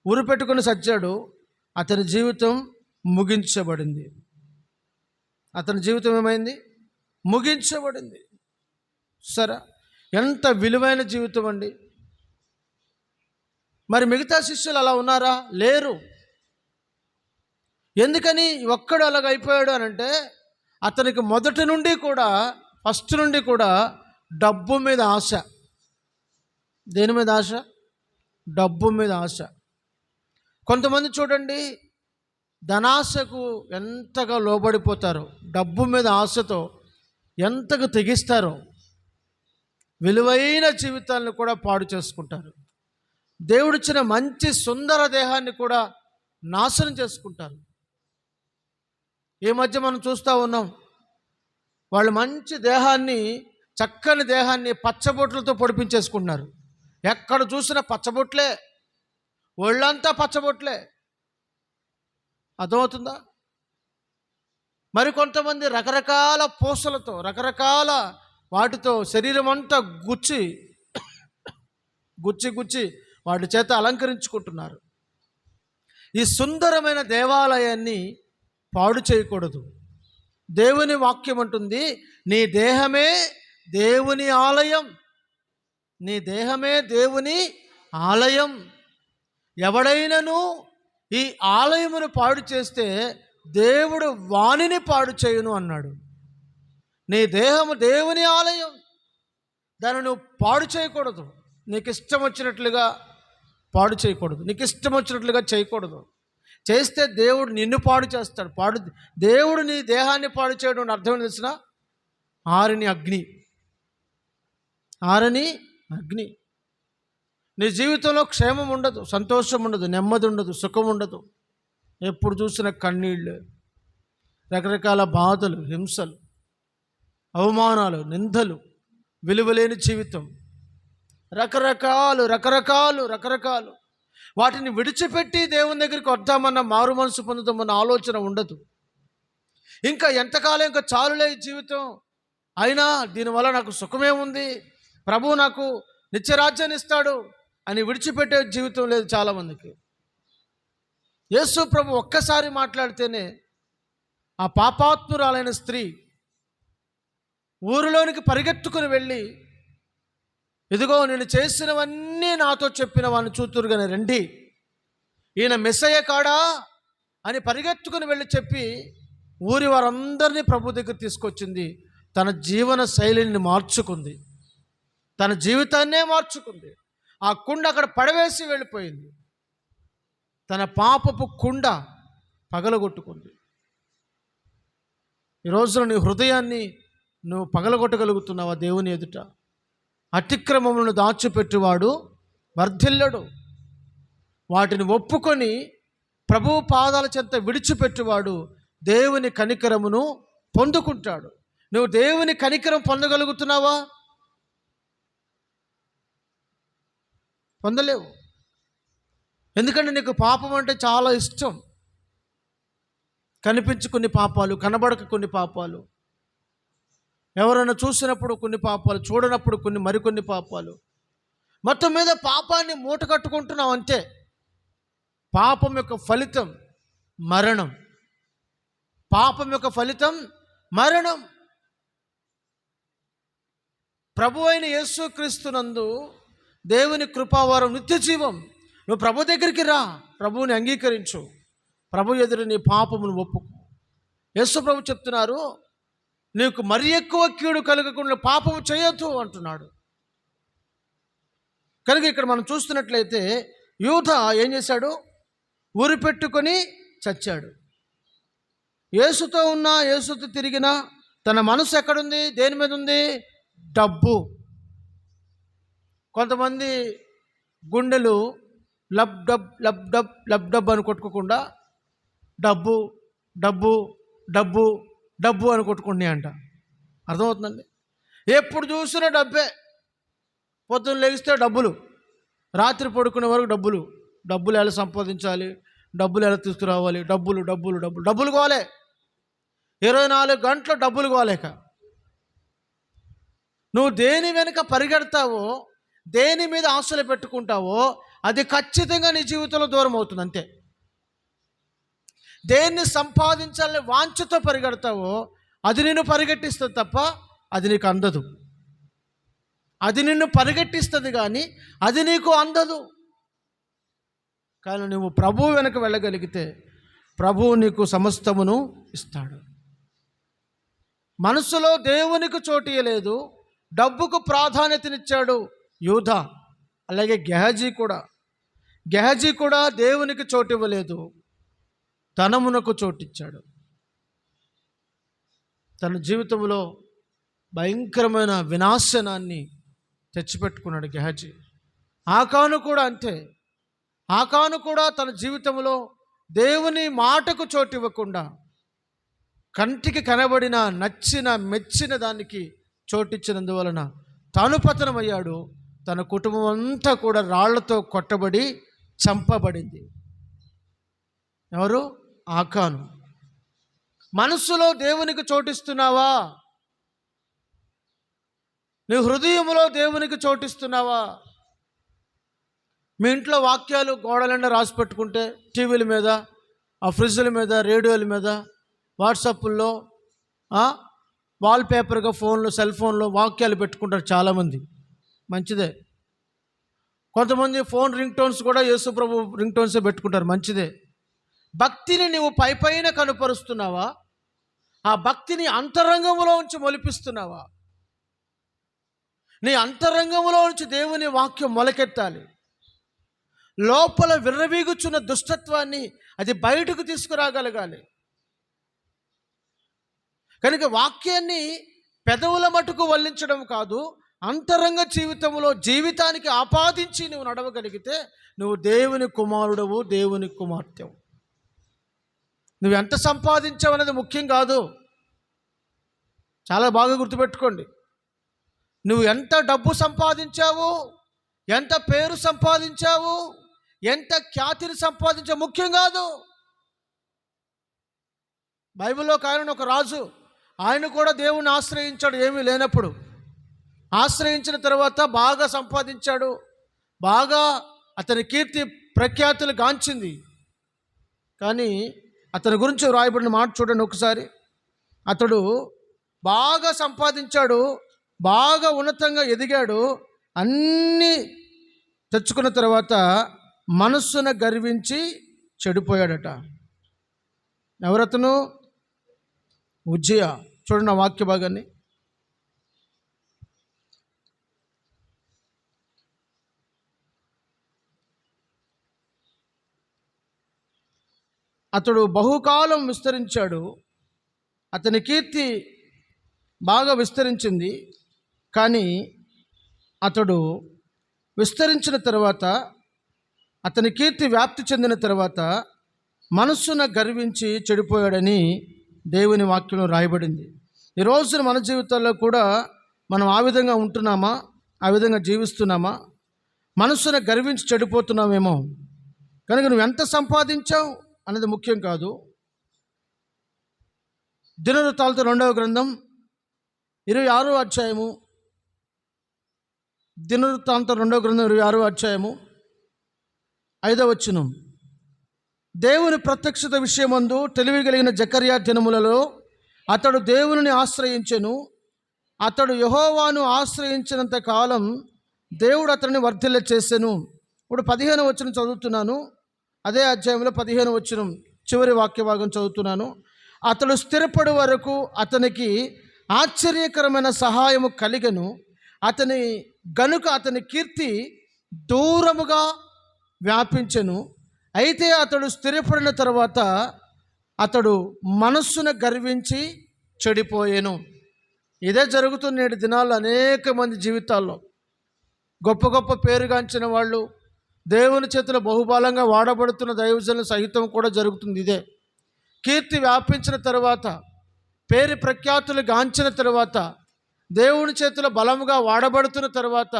ఉరి పెట్టుకుని చచ్చాడు. అతని జీవితం ముగించబడింది. అతని జీవితం ఏమైంది? ముగించబడింది. సరే, ఎంత విలువైన జీవితం అండి. మరి మిగతా శిష్యులు అలా ఉన్నారా? లేరు. ఎందుకని ఒక్కడు అలాగ అయిపోయాడు అని అంటే, అతనికి ఫస్ట్ నుండి కూడా డబ్బు మీద ఆశ. దేని మీద ఆశ? డబ్బు మీద ఆశ. కొంతమంది చూడండి, ధనాశకు ఎంతగా లోబడిపోతారో, డబ్బు మీద ఆశతో ఎంతగా తెగిస్తారో, విలువైన జీవితాలను కూడా పాడు చేసుకుంటారు. దేవుడిచ్చిన మంచి సుందర దేహాన్ని కూడా నాశనం చేసుకుంటారు. ఈ మధ్య మనం చూస్తూ ఉన్నాం, వాళ్ళు మంచి దేహాన్ని, చక్కని దేహాన్ని పచ్చబొట్లతో పొడిపించేసుకుంటున్నారు. ఎక్కడ చూసినా పచ్చబొట్లే, ఒళ్ళంతా పచ్చబొట్లే. అర్థమవుతుందా? మరి కొంతమంది రకరకాల పూసలతో, రకరకాల వాటితో శరీరం అంతా గుచ్చి వాటి చేత అలంకరించుకుంటున్నారు. ఈ సుందరమైన దేవాలయాన్ని పాడు చేయకూడదు. దేవుని వాక్యం అంటుంది, నీ దేహమే దేవుని ఆలయం. నీ దేహమే దేవుని ఆలయం. ఎవడైనను ఈ ఆలయమును పాడు చేస్తే దేవుడు వానిని పాడు చేయును అన్నాడు. నీ దేహము దేవుని ఆలయం. దాన్ని నువ్వు పాడు చేయకూడదు. నీకు ఇష్టం వచ్చినట్లుగా పాడు చేయకూడదు. నీకు ఇష్టం వచ్చినట్లుగా చేయకూడదు. చేస్తే దేవుడు నిన్ను పాడు చేస్తాడు. దేవుడు నీ దేహాన్ని పాడు చేయడం అర్థం తెలిసిన ఆరని అగ్ని. నీ జీవితంలో క్షేమం ఉండదు, సంతోషం ఉండదు, నెమ్మది ఉండదు, సుఖం ఉండదు. ఎప్పుడు చూసిన కన్నీళ్ళు, రకరకాల బాధలు, హింసలు, అవమానాలు, నిందలు, విలువలేని జీవితం, రకరకాలు. వాటిని విడిచిపెట్టి దేవుని దగ్గరికి వద్దామన్న, మారు మనసు పొందుతామన్న ఆలోచన ఉండదు. ఇంకా ఎంతకాలం, ఇంకా చాలులే ఈ జీవితం, అయినా దీనివల్ల నాకు సుఖమేముంది, ప్రభువు నాకు నిత్యరాజ్యాన్ని ఇస్తాడు అని విడిచిపెట్టే జీవితం లేదు చాలామందికి. యేసు ప్రభు ఒక్కసారి మాట్లాడితేనే ఆ పాపాత్మురాలైన స్త్రీ ఊరిలోనికి పరిగెత్తుకుని వెళ్ళి, ఇదిగో నేను చేసినవన్నీ నాతో చెప్పిన వాడిని చూతురుగానే రండి, ఈయన మెస్సయ్య కాడా అని పరిగెత్తుకుని వెళ్ళి చెప్పి ఊరి వారందరినీ ప్రభు దగ్గర తీసుకొచ్చింది. తన జీవన శైలిని మార్చుకుంది, తన జీవితాన్నే మార్చుకుంది. ఆ కుండ అక్కడ పడవేసి వెళ్ళిపోయింది. తన పాపపు కుండ పగలగొట్టుకుంది. ఈ రోజున నీ హృదయాన్ని నువ్వు పగలగొట్టగలుగుతున్నావా? దేవుని ఎదుట అతిక్రమములను దాచిపెట్టువాడు వర్ధిల్లడు. వాటిని ఒప్పుకొని ప్రభువు పాదాల చెంత విడిచిపెట్టువాడు దేవుని కనికరమును పొందుకుంటాడు. నువ్వు దేవుని కనికరం పొందగలుగుతున్నావా? పొందలేవు. ఎందుకంటే నీకు పాపం అంటే చాలా ఇష్టం. కనిపించు కొన్ని పాపాలు, కనబడక కొన్ని పాపాలు, ఎవరైనా చూసినప్పుడు కొన్ని పాపాలు, చూడనప్పుడు మరికొన్ని పాపాలు. మొత్తం మీద పాపాన్ని మూట కట్టుకుంటున్నావు అంతే. పాపం యొక్క ఫలితం మరణం. పాపం యొక్క ఫలితం మరణం. ప్రభు అయిన యేసుక్రీస్తునందు దేవుని కృపావరం నిత్య జీవం. నువ్వు ప్రభు దగ్గరికి రా, ప్రభువుని అంగీకరించు, ప్రభు ఎదురు నీ పాపమును ఒప్పుకో. యేసు ప్రభు చెప్తున్నారు, నీకు మరి ఎక్కువ కీడు కలగకుండా పాపము చేయొద్దు అంటున్నాడు. కనుక ఇక్కడ మనం చూస్తున్నట్లయితే యూద ఏం చేశాడు? ఊరి పెట్టుకొని చచ్చాడు. యేసుతో ఉన్నా, యేసుతో తిరిగినా తన మనసు ఎక్కడుంది? దేని మీద ఉంది? డబ్బు. కొంతమంది గుండెలు lub dub lub dub lub dub అని కొట్టుకోకుండా డబ్బు డబ్బు డబ్బు డబ్బు అని కొట్టుకుంటున్నాయి అంట. అర్థమవుతుందండి? ఎప్పుడు చూసినా డబ్బే. పొద్దున్న లెగిస్తే డబ్బులు, రాత్రి పడుకునే వరకు డబ్బులు. డబ్బులు ఎలా సంపాదించాలి, డబ్బులు ఎలా తీసుకురావాలి, డబ్బులు డబ్బులు డబ్బులు డబ్బులు కోలే. 24 గంటలు డబ్బులు కోలేక నువ్వు దేని వెనుక పరిగెడతావో, దేని మీద ఆశలు పెట్టుకుంటావో అది ఖచ్చితంగా నీ జీవితంలో దూరం అవుతుంది అంతే. దేన్ని సంపాదించాలని వాంఛతో పరిగెడతావో అది నిన్ను పరిగెట్టిస్తుంది తప్ప అది నీకు అందదు. అది నిన్ను పరిగెట్టిస్తుంది కానీ అది నీకు అందదు. కానీ నువ్వు ప్రభువు వెనక వెళ్ళగలిగితే ప్రభువు నీకు సమస్తమును ఇస్తాడు. మనసులో దేవునికి చోటు ఇయ్యలేదు, డబ్బుకు ప్రాధాన్యతనిచ్చాడు యూద. అలాగే గెహజీ కూడా దేవునికి చోటు ఇవ్వలేదు, ధనమునకు చోటిచ్చాడు. తన జీవితంలో భయంకరమైన వినాశనాన్ని తెచ్చిపెట్టుకున్నాడు గెహజీ. ఆకాను కూడా అంతే. ఆకాను కూడా తన జీవితంలో దేవుని మాటకు చోటు ఇవ్వకుండా కంటికి కనబడిన, నచ్చిన, మెచ్చిన దానికి చోటిచ్చినందువలన తాను పతనమయ్యాడు. తన కుటుంబం అంతా కూడా రాళ్లతో కొట్టబడి చంపబడింది. ఎవరు? ఆకాను. మనస్సులో దేవునికి చోటిస్తున్నావా? నీ హృదయంలో దేవునికి చోటిస్తున్నావా? మీ ఇంట్లో వాక్యాలు గోడలన్నా రాసి పెట్టుకుంటే, టీవీల మీద, ఆ ఫ్రిడ్జ్ల మీద, రేడియోల మీద, వాట్సాప్ల్లో, వాల్పేపర్గా ఫోన్లో, సెల్ ఫోన్లో వాక్యాలు పెట్టుకుంటారు చాలామంది. మంచిదే. కొంతమంది ఫోన్ రింగ్ టోన్స్ కూడా యేసుప్రభు రింగ్ టోన్సే పెట్టుకుంటారు. మంచిదే. భక్తిని నువ్వు పైన కనుపరుస్తున్నావా? ఆ భక్తిని అంతరంగంలో ఉంచి మొలిపిస్తున్నావా? నీ అంతరంగంలో నుంచి దేవుని వాక్యం మొలకెత్తాలి. లోపల విర్రవీగుచున్న దుష్టత్వాన్ని అది బయటకు తీసుకురాగలగాలి. కనుక వాక్యాన్ని పెదవుల మటుకు వల్లించడం కాదు, అంతరంగ జీవితంలో జీవితానికి ఆపాదించి నువ్వు నడవగలిగితే నువ్వు దేవుని కుమారుడవు, దేవుని కుమార్తెవు. నువ్వు ఎంత సంపాదించావు అనేది ముఖ్యం కాదు. చాలా బాగా గుర్తుపెట్టుకోండి. నువ్వు ఎంత డబ్బు సంపాదించావు, ఎంత పేరు సంపాదించావు, ఎంత ఖ్యాతిని సంపాదించావు ముఖ్యం కాదు. బైబిల్లో ఆయన ఒక రాజు, ఆయన కూడా దేవుణ్ణి ఆశ్రయించాడు ఏమీ లేనప్పుడు. ఆశ్రయించిన తర్వాత బాగా సంపాదించాడు, బాగా అతని కీర్తి ప్రఖ్యాతులు గాంచింది. కానీ అతని గురించి రాయబడిన మాట చూడండి ఒకసారి. అతడు బాగా సంపాదించాడు, బాగా ఉన్నతంగా ఎదిగాడు, అన్నీ తెచ్చుకున్న తర్వాత మనస్సున గర్వించి చెడిపోయాడట. ఎవరతను? ఉజ్జియా. చూడండి ఆ వాక్య భాగాన్ని. అతడు బహుకాలం విస్తరించాడు, అతని కీర్తి బాగా విస్తరించింది. కానీ అతడు విస్తరించిన తర్వాత, అతని కీర్తి వ్యాప్తి చెందిన తర్వాత మనస్సున గర్వించి చెడిపోయాడని దేవుని వాక్యంలో రాయబడింది. ఈ రోజున మన జీవితాల్లో కూడా మనం ఆ విధంగా ఉంటున్నామా? ఆ విధంగా జీవిస్తున్నామా? మనస్సున గర్వించి చెడిపోతున్నామేమో. కనుక నువ్వు ఎంత సంపాదించావు అనేది ముఖ్యం కాదు. దినవృత్తాంతం 2వ గ్రంథం 26వ అధ్యాయము, దినవృత్తాంతం 2వ గ్రంథం 26వ అధ్యాయము 5వ వచనం. దేవుని ప్రత్యక్షత విషయమందు తెలివి కలిగిన జకర్యా దినములలో అతడు దేవునిని ఆశ్రయించెను. అతడు యెహోవాను ఆశ్రయించినంత కాలం దేవుడు అతడిని వర్ధిల్ల చేసెను. ఇప్పుడు 15వ వచనం చదువుతున్నాను. అదే అధ్యాయంలో 15వ వచనం చివరి వాక్య భాగం చదువుతున్నాను. అతడు స్థిరపడు వరకు అతనికి ఆశ్చర్యకరమైన సహాయము కలిగెను. అతని గనుక అతని కీర్తి దూరముగా వ్యాపించెను. అయితే అతడు స్థిరపడిన తర్వాత అతడు మనస్సును గర్వించి చెడిపోయాను. ఇదే జరుగుతుంది నేటి దినాల్లో అనేక మంది జీవితాల్లో. గొప్ప గొప్ప పేరుగాంచిన వాళ్ళు, దేవుని చేతిలో బహుబలంగా వాడబడుతున్న దైవజనుల సహితం కూడా జరుగుతుంది ఇదే. కీర్తి వ్యాపించిన తర్వాత, పేరు ప్రఖ్యాతులు గాంచిన తర్వాత, దేవుని చేతిలో బలముగా వాడబడుతున్న తర్వాత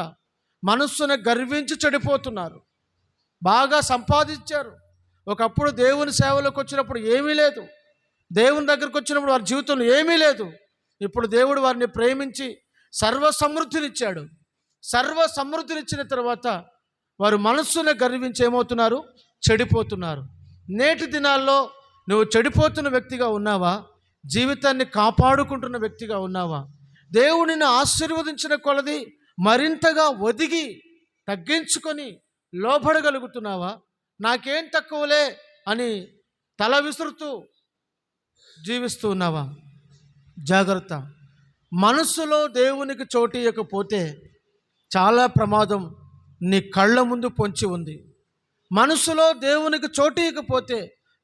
మనస్సును గర్వించి చెడిపోతున్నారు. బాగా సంపాదించారు. ఒకప్పుడు దేవుని సేవలోకి వచ్చినప్పుడు ఏమీ లేదు, దేవుని దగ్గరికి వచ్చినప్పుడు వారి జీవితంలో ఏమీ లేదు. ఇప్పుడు దేవుడు వారిని ప్రేమించి సర్వ సమృద్ధినిచ్చాడు. సర్వ సమృద్ధినిచ్చిన తర్వాత వారు మనస్సును గర్వించి ఏమవుతున్నారు? చెడిపోతున్నారు. నేటి దినాల్లో నువ్వు చెడిపోతున్న వ్యక్తిగా ఉన్నావా? జీవితాన్ని కాపాడుకుంటున్న వ్యక్తిగా ఉన్నావా? దేవుడిని ఆశీర్వదించిన కొలది మరింతగా ఒదిగి తగ్గించుకొని లోబడగలుగుతున్నావా? నాకేం తక్కువలే అని తల విసురుతూ జీవిస్తూ ఉన్నావా? జాగ్రత్త. మనస్సులో దేవునికి చోటు ఇవ్వకపోతే చాలా ప్రమాదం నీ కళ్ళ ముందు పొంచి ఉంది. మనసులో దేవునికి చోటు ఇవ్వకపోతే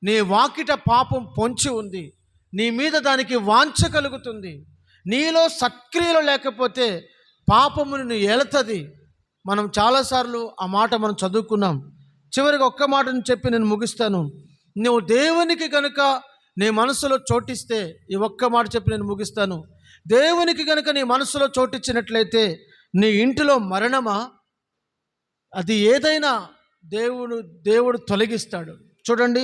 నీ వాకిట పాపం పొంచి ఉంది. నీ మీద దానికి వాంఛ కలుగుతుంది. నీలో సక్రియలు లేకపోతే పాపము నిన్ను ఏలుతుంది. మనం చాలాసార్లు ఆ మాట మనం చదువుకున్నాం. చివరికి ఒక్క మాటను చెప్పి నేను ముగిస్తాను. నువ్వు దేవునికి కనుక నీ మనసులో చోటిస్తే, ఈ ఒక్క మాట చెప్పి నేను ముగిస్తాను. దేవునికి కనుక నీ మనసులో చోటిచ్చినట్లయితే నీ ఇంటిలో మరణమా అది ఏదైనా దేవుడు తొలగిస్తాడు. చూడండి,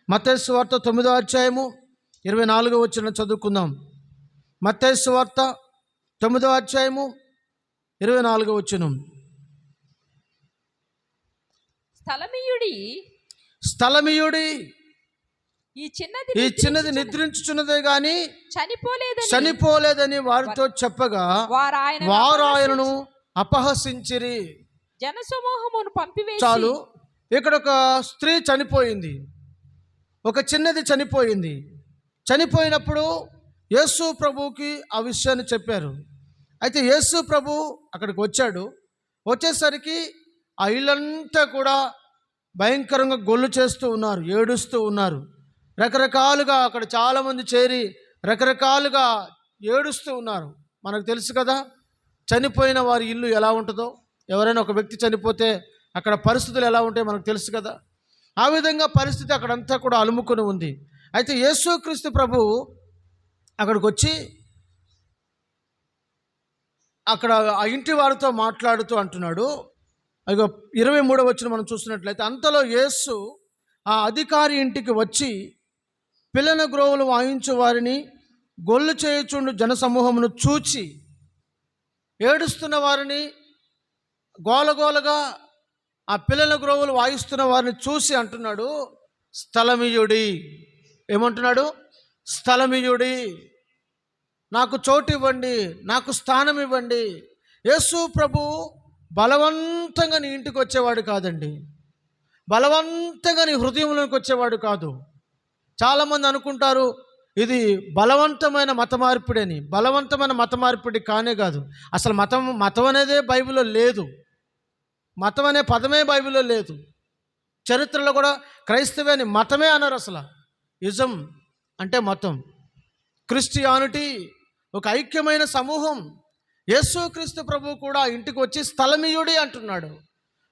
మత్తయి సువార్త 9వ అధ్యాయము 24వ వచనం చదువుకుందాం. మత్తయి సువార్త 9వ అధ్యాయము 24వ వచనం. స్థలమీయుడి ఈ చిన్నది నిద్రించుచున్నదే గాని చనిపోలేదని వారితో చెప్పగా వారు ఆయనను అపహసించిరి. జనసమూహమును పంపివేసి. చాలు. ఇక్కడ ఒక స్త్రీ చనిపోయింది, ఒక చిన్నది చనిపోయింది. చనిపోయినప్పుడు యేసు ప్రభువుకి ఆ విషయాన్ని చెప్పారు. అయితే యేసు ప్రభు అక్కడికి వచ్చాడు. వచ్చేసరికి ఆ ఇల్లంతా కూడా భయంకరంగా గొల్లు చేస్తూ ఉన్నారు, ఏడుస్తూ ఉన్నారు. రకరకాలుగా అక్కడ చాలామంది చేరి రకరకాలుగా ఏడుస్తూ ఉన్నారు. మనకు తెలుసు కదా చనిపోయిన వారి ఇల్లు ఎలా ఉంటుందో. ఎవరైనా ఒక వ్యక్తి చనిపోతే అక్కడ పరిస్థితులు ఎలా ఉంటాయో మనకు తెలుసు కదా. ఆ విధంగా పరిస్థితి అక్కడంతా కూడా అలుముకొని ఉంది. అయితే యేసుక్రీస్తు ప్రభు అక్కడికి వచ్చి అక్కడ ఆ ఇంటి వారితో మాట్లాడుతూ అంటున్నాడు. ఇక 23వ వచనం మనం చూసినట్లయితే, అంతలో యేసు ఆ అధికారి ఇంటికి వచ్చి పిల్లన గ్రోవులు వాయించు వారిని గొల్లు చేయుచుండు జనసమూహమును చూచి, ఏడుస్తున్న వారిని గోలగోలగా ఆ పిల్లల గ్రోవులు వాయిస్తున్న వారిని చూసి అంటున్నాడు, స్థలమియుడి. ఏమంటున్నాడు? స్థలమియుడి, నాకు చోటు ఇవ్వండి, నాకు స్థానం ఇవ్వండి. యేసు ప్రభు బలవంతంగా నీ ఇంటికి వచ్చేవాడు కాదండి. బలవంతంగా నీ హృదయంలోకి వచ్చేవాడు కాదు. చాలామంది అనుకుంటారు ఇది బలవంతమైన మత మార్పిడి అని. బలవంతమైన మత మార్పిడి కానే కాదు. అసలు మతం అనేదే బైబిల్లో లేదు. మతం అనే పదమే బైబిల్లో లేదు. చరిత్రలో కూడా క్రైస్తవే అని మతమే అన్నారు. అసలు ఇజం అంటే మతం. క్రిస్టియానిటీ ఒక ఐక్యమైన సమూహం. యేసుక్రీస్తు ప్రభు కూడా ఇంటికి వచ్చి స్థలమీయుడి అంటున్నాడు.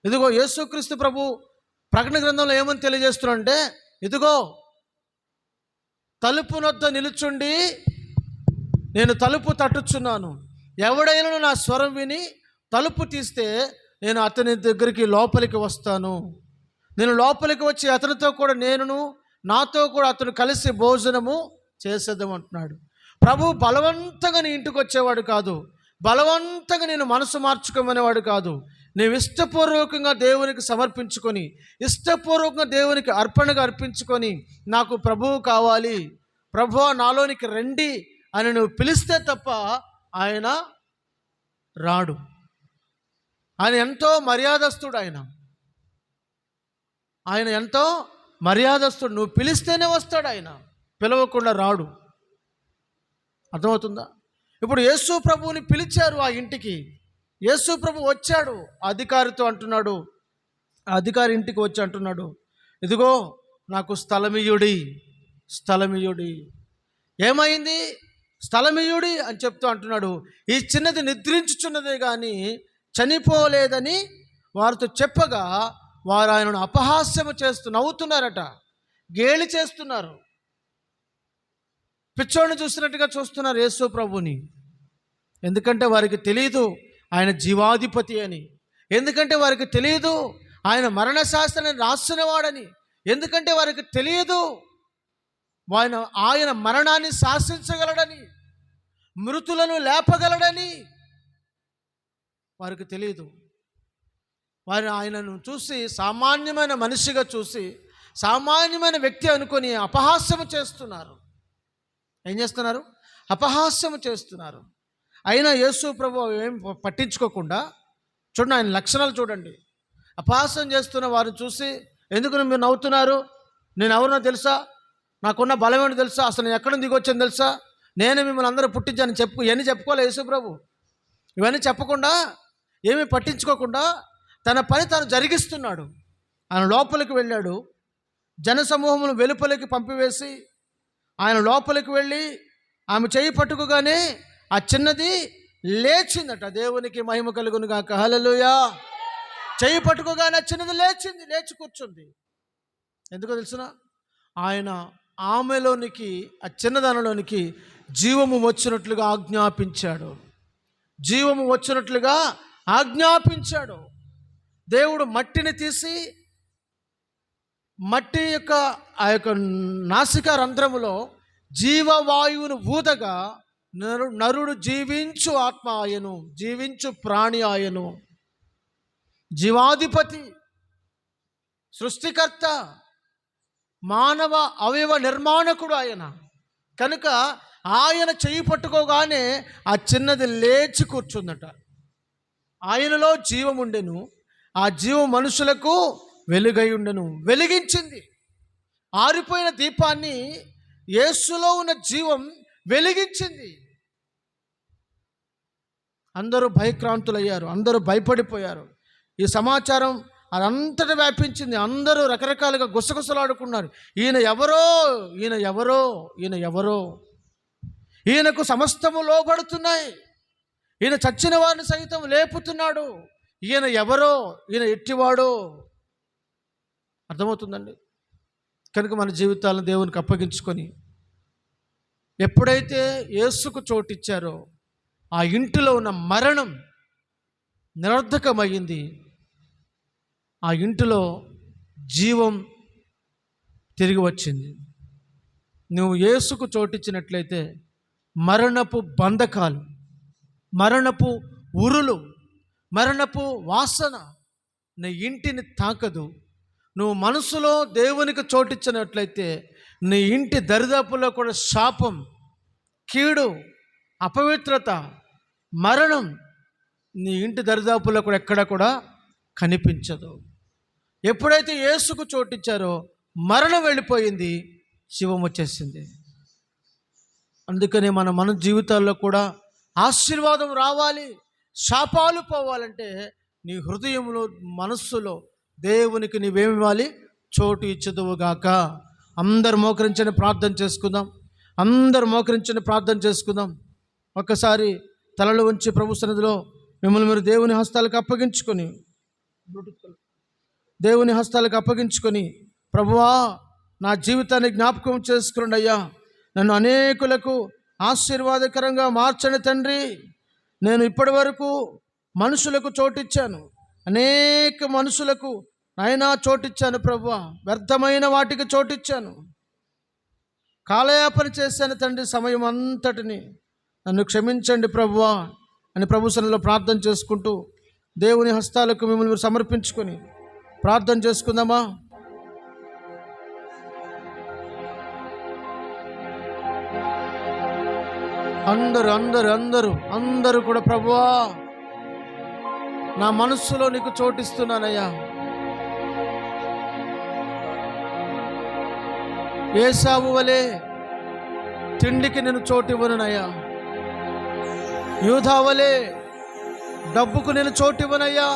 ఇదిగో యేసుక్రీస్తు ప్రభు ప్రకటన గ్రంథంలో ఏమని తెలియజేస్తున్నాడంటే, ఇదిగో తలుపు నొద్ద నిలుచుండి నేను తలుపు తట్టుచున్నాను, ఎవడైనా నా స్వరం విని తలుపు తీస్తే నేను అతని దగ్గరికి లోపలికి వస్తాను, నేను లోపలికి వచ్చి అతనితో కూడా నాతో కూడా అతను కలిసి భోజనము చేసేద్దామంటున్నాడు. ప్రభు బలవంతంగా నీ ఇంటికి వచ్చేవాడు కాదు. బలవంతంగా నేను మనసు మార్చుకోమనేవాడు కాదు. నీవు ఇష్టపూర్వకంగా దేవునికి సమర్పించుకొని, ఇష్టపూర్వకంగా దేవునికి అర్పణగా అర్పించుకొని, నాకు ప్రభువు కావాలి, ప్రభువా నాలోనికి రండి అని నువ్వు పిలిస్తే తప్ప ఆయన రాడు. ఆయన ఎంతో మర్యాదస్తుడు. ఆయన ఎంతో మర్యాదస్తుడు. నువ్వు పిలిస్తేనే వస్తాడు, ఆయన పిలవకుండా రాడు. అర్థమవుతుందా? ఇప్పుడు యేసు ప్రభువుని పిలిచారు ఆ ఇంటికి. యేసు ప్రభు వచ్చాడు, అధికారితో అంటున్నాడు. ఆ అధికారి ఇంటికి వచ్చి అంటున్నాడు, ఇదిగో నాకు స్థలమియుడి. ఏమైంది? స్థలమియుడి అని చెప్తూ అంటున్నాడు, ఈ చిన్నది నిద్రించుచున్నదే కానీ చనిపోలేదని వారితో చెప్పగా వారు ఆయనను అపహాస్యము చేస్తూ నవ్వుతున్నారట, గేలి చేస్తున్నారు. పిచ్చోడిని చూస్తున్నట్టుగా చూస్తున్నారు యేసు ప్రభుని. ఎందుకంటే వారికి తెలియదు ఆయన జీవాధిపతి అని. ఎందుకంటే వారికి తెలియదు ఆయన మరణశాస్త్రాన్ని రాసినవాడని. ఎందుకంటే వారికి తెలియదు ఆయన మరణాన్ని శాసించగలడని, మృతులను లేపగలడని వారికి తెలియదు. వారు ఆయనను చూసి సామాన్యమైన మనిషిగా చూసి, సామాన్యమైన వ్యక్తి అనుకొని అపహాస్యము చేస్తున్నారు. ఏం చేస్తున్నారు? అపహాస్యము చేస్తున్నారు. అయినా యేసు ప్రభు ఏం పట్టించుకోకుండా, చూడండి ఆయన లక్షణాలు చూడండి. అపహాస్యం చేస్తున్న వారిని చూసి, ఎందుకు మీరు నవ్వుతున్నారు? నేను ఎవరినో తెలుసా? నాకున్న బలం ఏంటో తెలుసా? అసలు నేను ఎక్కడ దిగొచ్చాను తెలుసా? నేను మిమ్మల్ని అందరూ పుట్టించాను ఇవన్నీ చెప్పుకోవాలి యేసు ప్రభు. ఇవన్నీ చెప్పకుండా, ఏమీ పట్టించుకోకుండా తన పని తాను జరిగిస్తున్నాడు. ఆయన లోపలికి వెళ్ళాడు. జనసమూహమును వెలుపలికి పంపివేసి ఆయన లోపలికి వెళ్ళి ఆమె చేయి పట్టుకోగానే ఆ చిన్నది లేచిందట. దేవునికి మహిమ కలుగును గాక. హల్లెలూయా. చేయి పట్టుకోగానే ఆ చిన్నది లేచి కూర్చుంది. ఎందుకో తెలుసున? ఆయన ఆమెలోనికి, ఆ చిన్నదానిలోనికి జీవము వచ్చినట్లుగా ఆజ్ఞాపించాడు. దేవుడు మట్టిని తీసి, మట్టి యొక్క ఆ యొక్క నాసికా రంధ్రములో జీవవాయువును ఊదగా నరుడు జీవించు ఆత్మ ఆయను, జీవించు ప్రాణి ఆయను. జీవాధిపతి, సృష్టికర్త, మానవ అవయవ నిర్మాణకుడు ఆయన. కనుక ఆయన చెయ్యి పట్టుకోగానే ఆ చిన్నది లేచి కూర్చుందట. ఆయనలో జీవం ఉండెను, ఆ జీవం మనుషులకు వెలుగై ఉండెను. వెలిగించింది. ఆరిపోయిన దీపాన్ని యేసులో ఉన్న జీవం వెలిగించింది. అందరూ భయక్రాంతులయ్యారు, అందరూ భయపడిపోయారు. ఈ సమాచారం అదంతటా వ్యాపించింది. అందరూ రకరకాలుగా గుసగుసలాడుకున్నారు. ఈయన ఎవరో, ఈయనకు సమస్తము లోబడుతున్నాయి, ఈయన చచ్చిన వారిని సైతం లేపుతున్నాడు, ఈయన ఎవరో, ఈయన ఎట్టివాడో. అర్థమవుతుందండి? కనుక మన జీవితాలను దేవునికి అప్పగించుకొని, ఎప్పుడైతే యేసుకు చోటిచ్చారో ఆ ఇంటిలో ఉన్న మరణం నిరర్ధకమైంది. ఆ ఇంటిలో జీవం తిరిగి వచ్చింది. నువ్వు యేసుకు చోటిచ్చినట్లయితే మరణపు బంధకాలు, మరణపు ఉరులు, మరణపు వాసన నీ ఇంటిని తాకదు. నువ్వు మనసులో దేవునికి చోటిచ్చినట్లయితే నీ ఇంటి దరిదాపుల్లో కూడా శాపం, కీడు, అపవిత్రత, మరణం నీ ఇంటి దరిదాపుల్లో కూడా ఎక్కడ కూడా కనిపించదు. ఎప్పుడైతే యేసుకు చోటిచ్చారో మరణం వెళ్ళిపోయింది, శివం వచ్చేసింది. అందుకనే మన జీవితాల్లో కూడా ఆశీర్వాదం రావాలి, శాపాలు పోవాలంటే నీ హృదయంలో, మనస్సులో దేవునికి నీవేమివ్వాలి? చోటు ఇచ్చుదువుగాక. అందరు మోకరించని ప్రార్థన చేసుకుందాం. అందరు మోకరించని ప్రార్థన చేసుకుందాం. ఒక్కసారి తలలు ఉంచి ప్రభు సన్నిధిలో మిమ్మల్ని మీరు దేవుని హస్తాలకు అప్పగించుకొని ప్రభువా, నా జీవితాన్ని జ్ఞాపకం చేసుకురండి అయ్యా. నన్ను అనేకులకు ఆశీర్వాదకరంగా మార్చండి తండ్రి. నేను ఇప్పటి వరకు మనుషులకు చోటిచ్చాను, అనేక మనుషులకు అయినా చోటిచ్చాను ప్రభువా, వ్యర్థమైన వాటికి చోటిచ్చాను, కాలయాపన చేశాను తండ్రి. సమయం అంతటిని నన్ను క్షమించండి ప్రభువా అని ప్రభు సన్నిధిలో ప్రార్థన చేసుకుంటూ దేవుని హస్తాలకు మిమ్మల్ని మీరు సమర్పించుకొని ప్రార్థన చేసుకుందామా? అందరూ కూడా ప్రభువా, నా మనస్సులో నీకు చోటిస్తున్నానయ్యా. ఏసావు వలె తిండికి నేను చోటివ్వనయ్యా. యూదా వలె డబ్బుకు నేను చోటివ్వనయ్యా.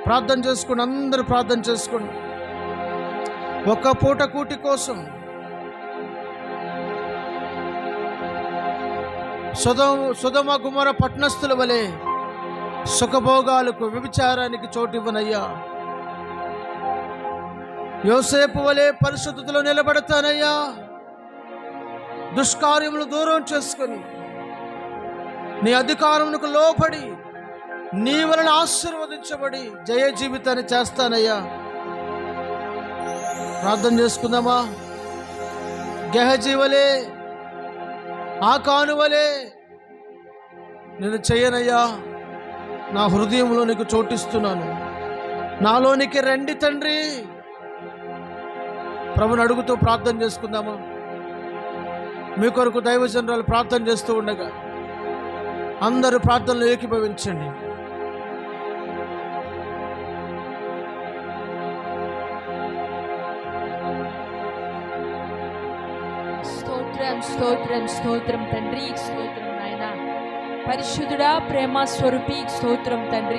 ప్రార్థన చేసుకోండి, అందరూ ప్రార్థన చేసుకోండి. ఒక్క పూట కూటి కోసం సొదొమ గుమొర పట్టణస్థుల వలె సుఖభోగాలకు, వ్యభిచారానికి చోటివ్వనయ్యా. యోసేపు వలె పరిశుద్ధతలో నిలబడతానయ్యా. దుష్కార్యములు దూరం చేసుకొని నీ అధికారమునకు లోబడి నీ వలన ఆశీర్వదించబడి జయ జీవితాన్ని చేస్తానయ్యా. ప్రార్థన చేసుకుందామా? గెహజీ వలె, ఆకాను వలె నేను చెయ్యనయ్యా. నా హృదయంలో నీకు చోటిస్తున్నాను. నాలోనికి రండి తండ్రి. ప్రభుని అడుగుతూ ప్రార్థన చేసుకుందామా? మీ కొరకు దైవజనురాలు ప్రార్థన చేస్తూ ఉండగా అందరూ ప్రార్థనలు ఏకీభవించండి. స్తోత్రం తండ్రి, స్తోత్రం నాయన. పరిశుద్ధుడా, ప్రేమ స్వరూపి, స్తోత్రం తండ్రి.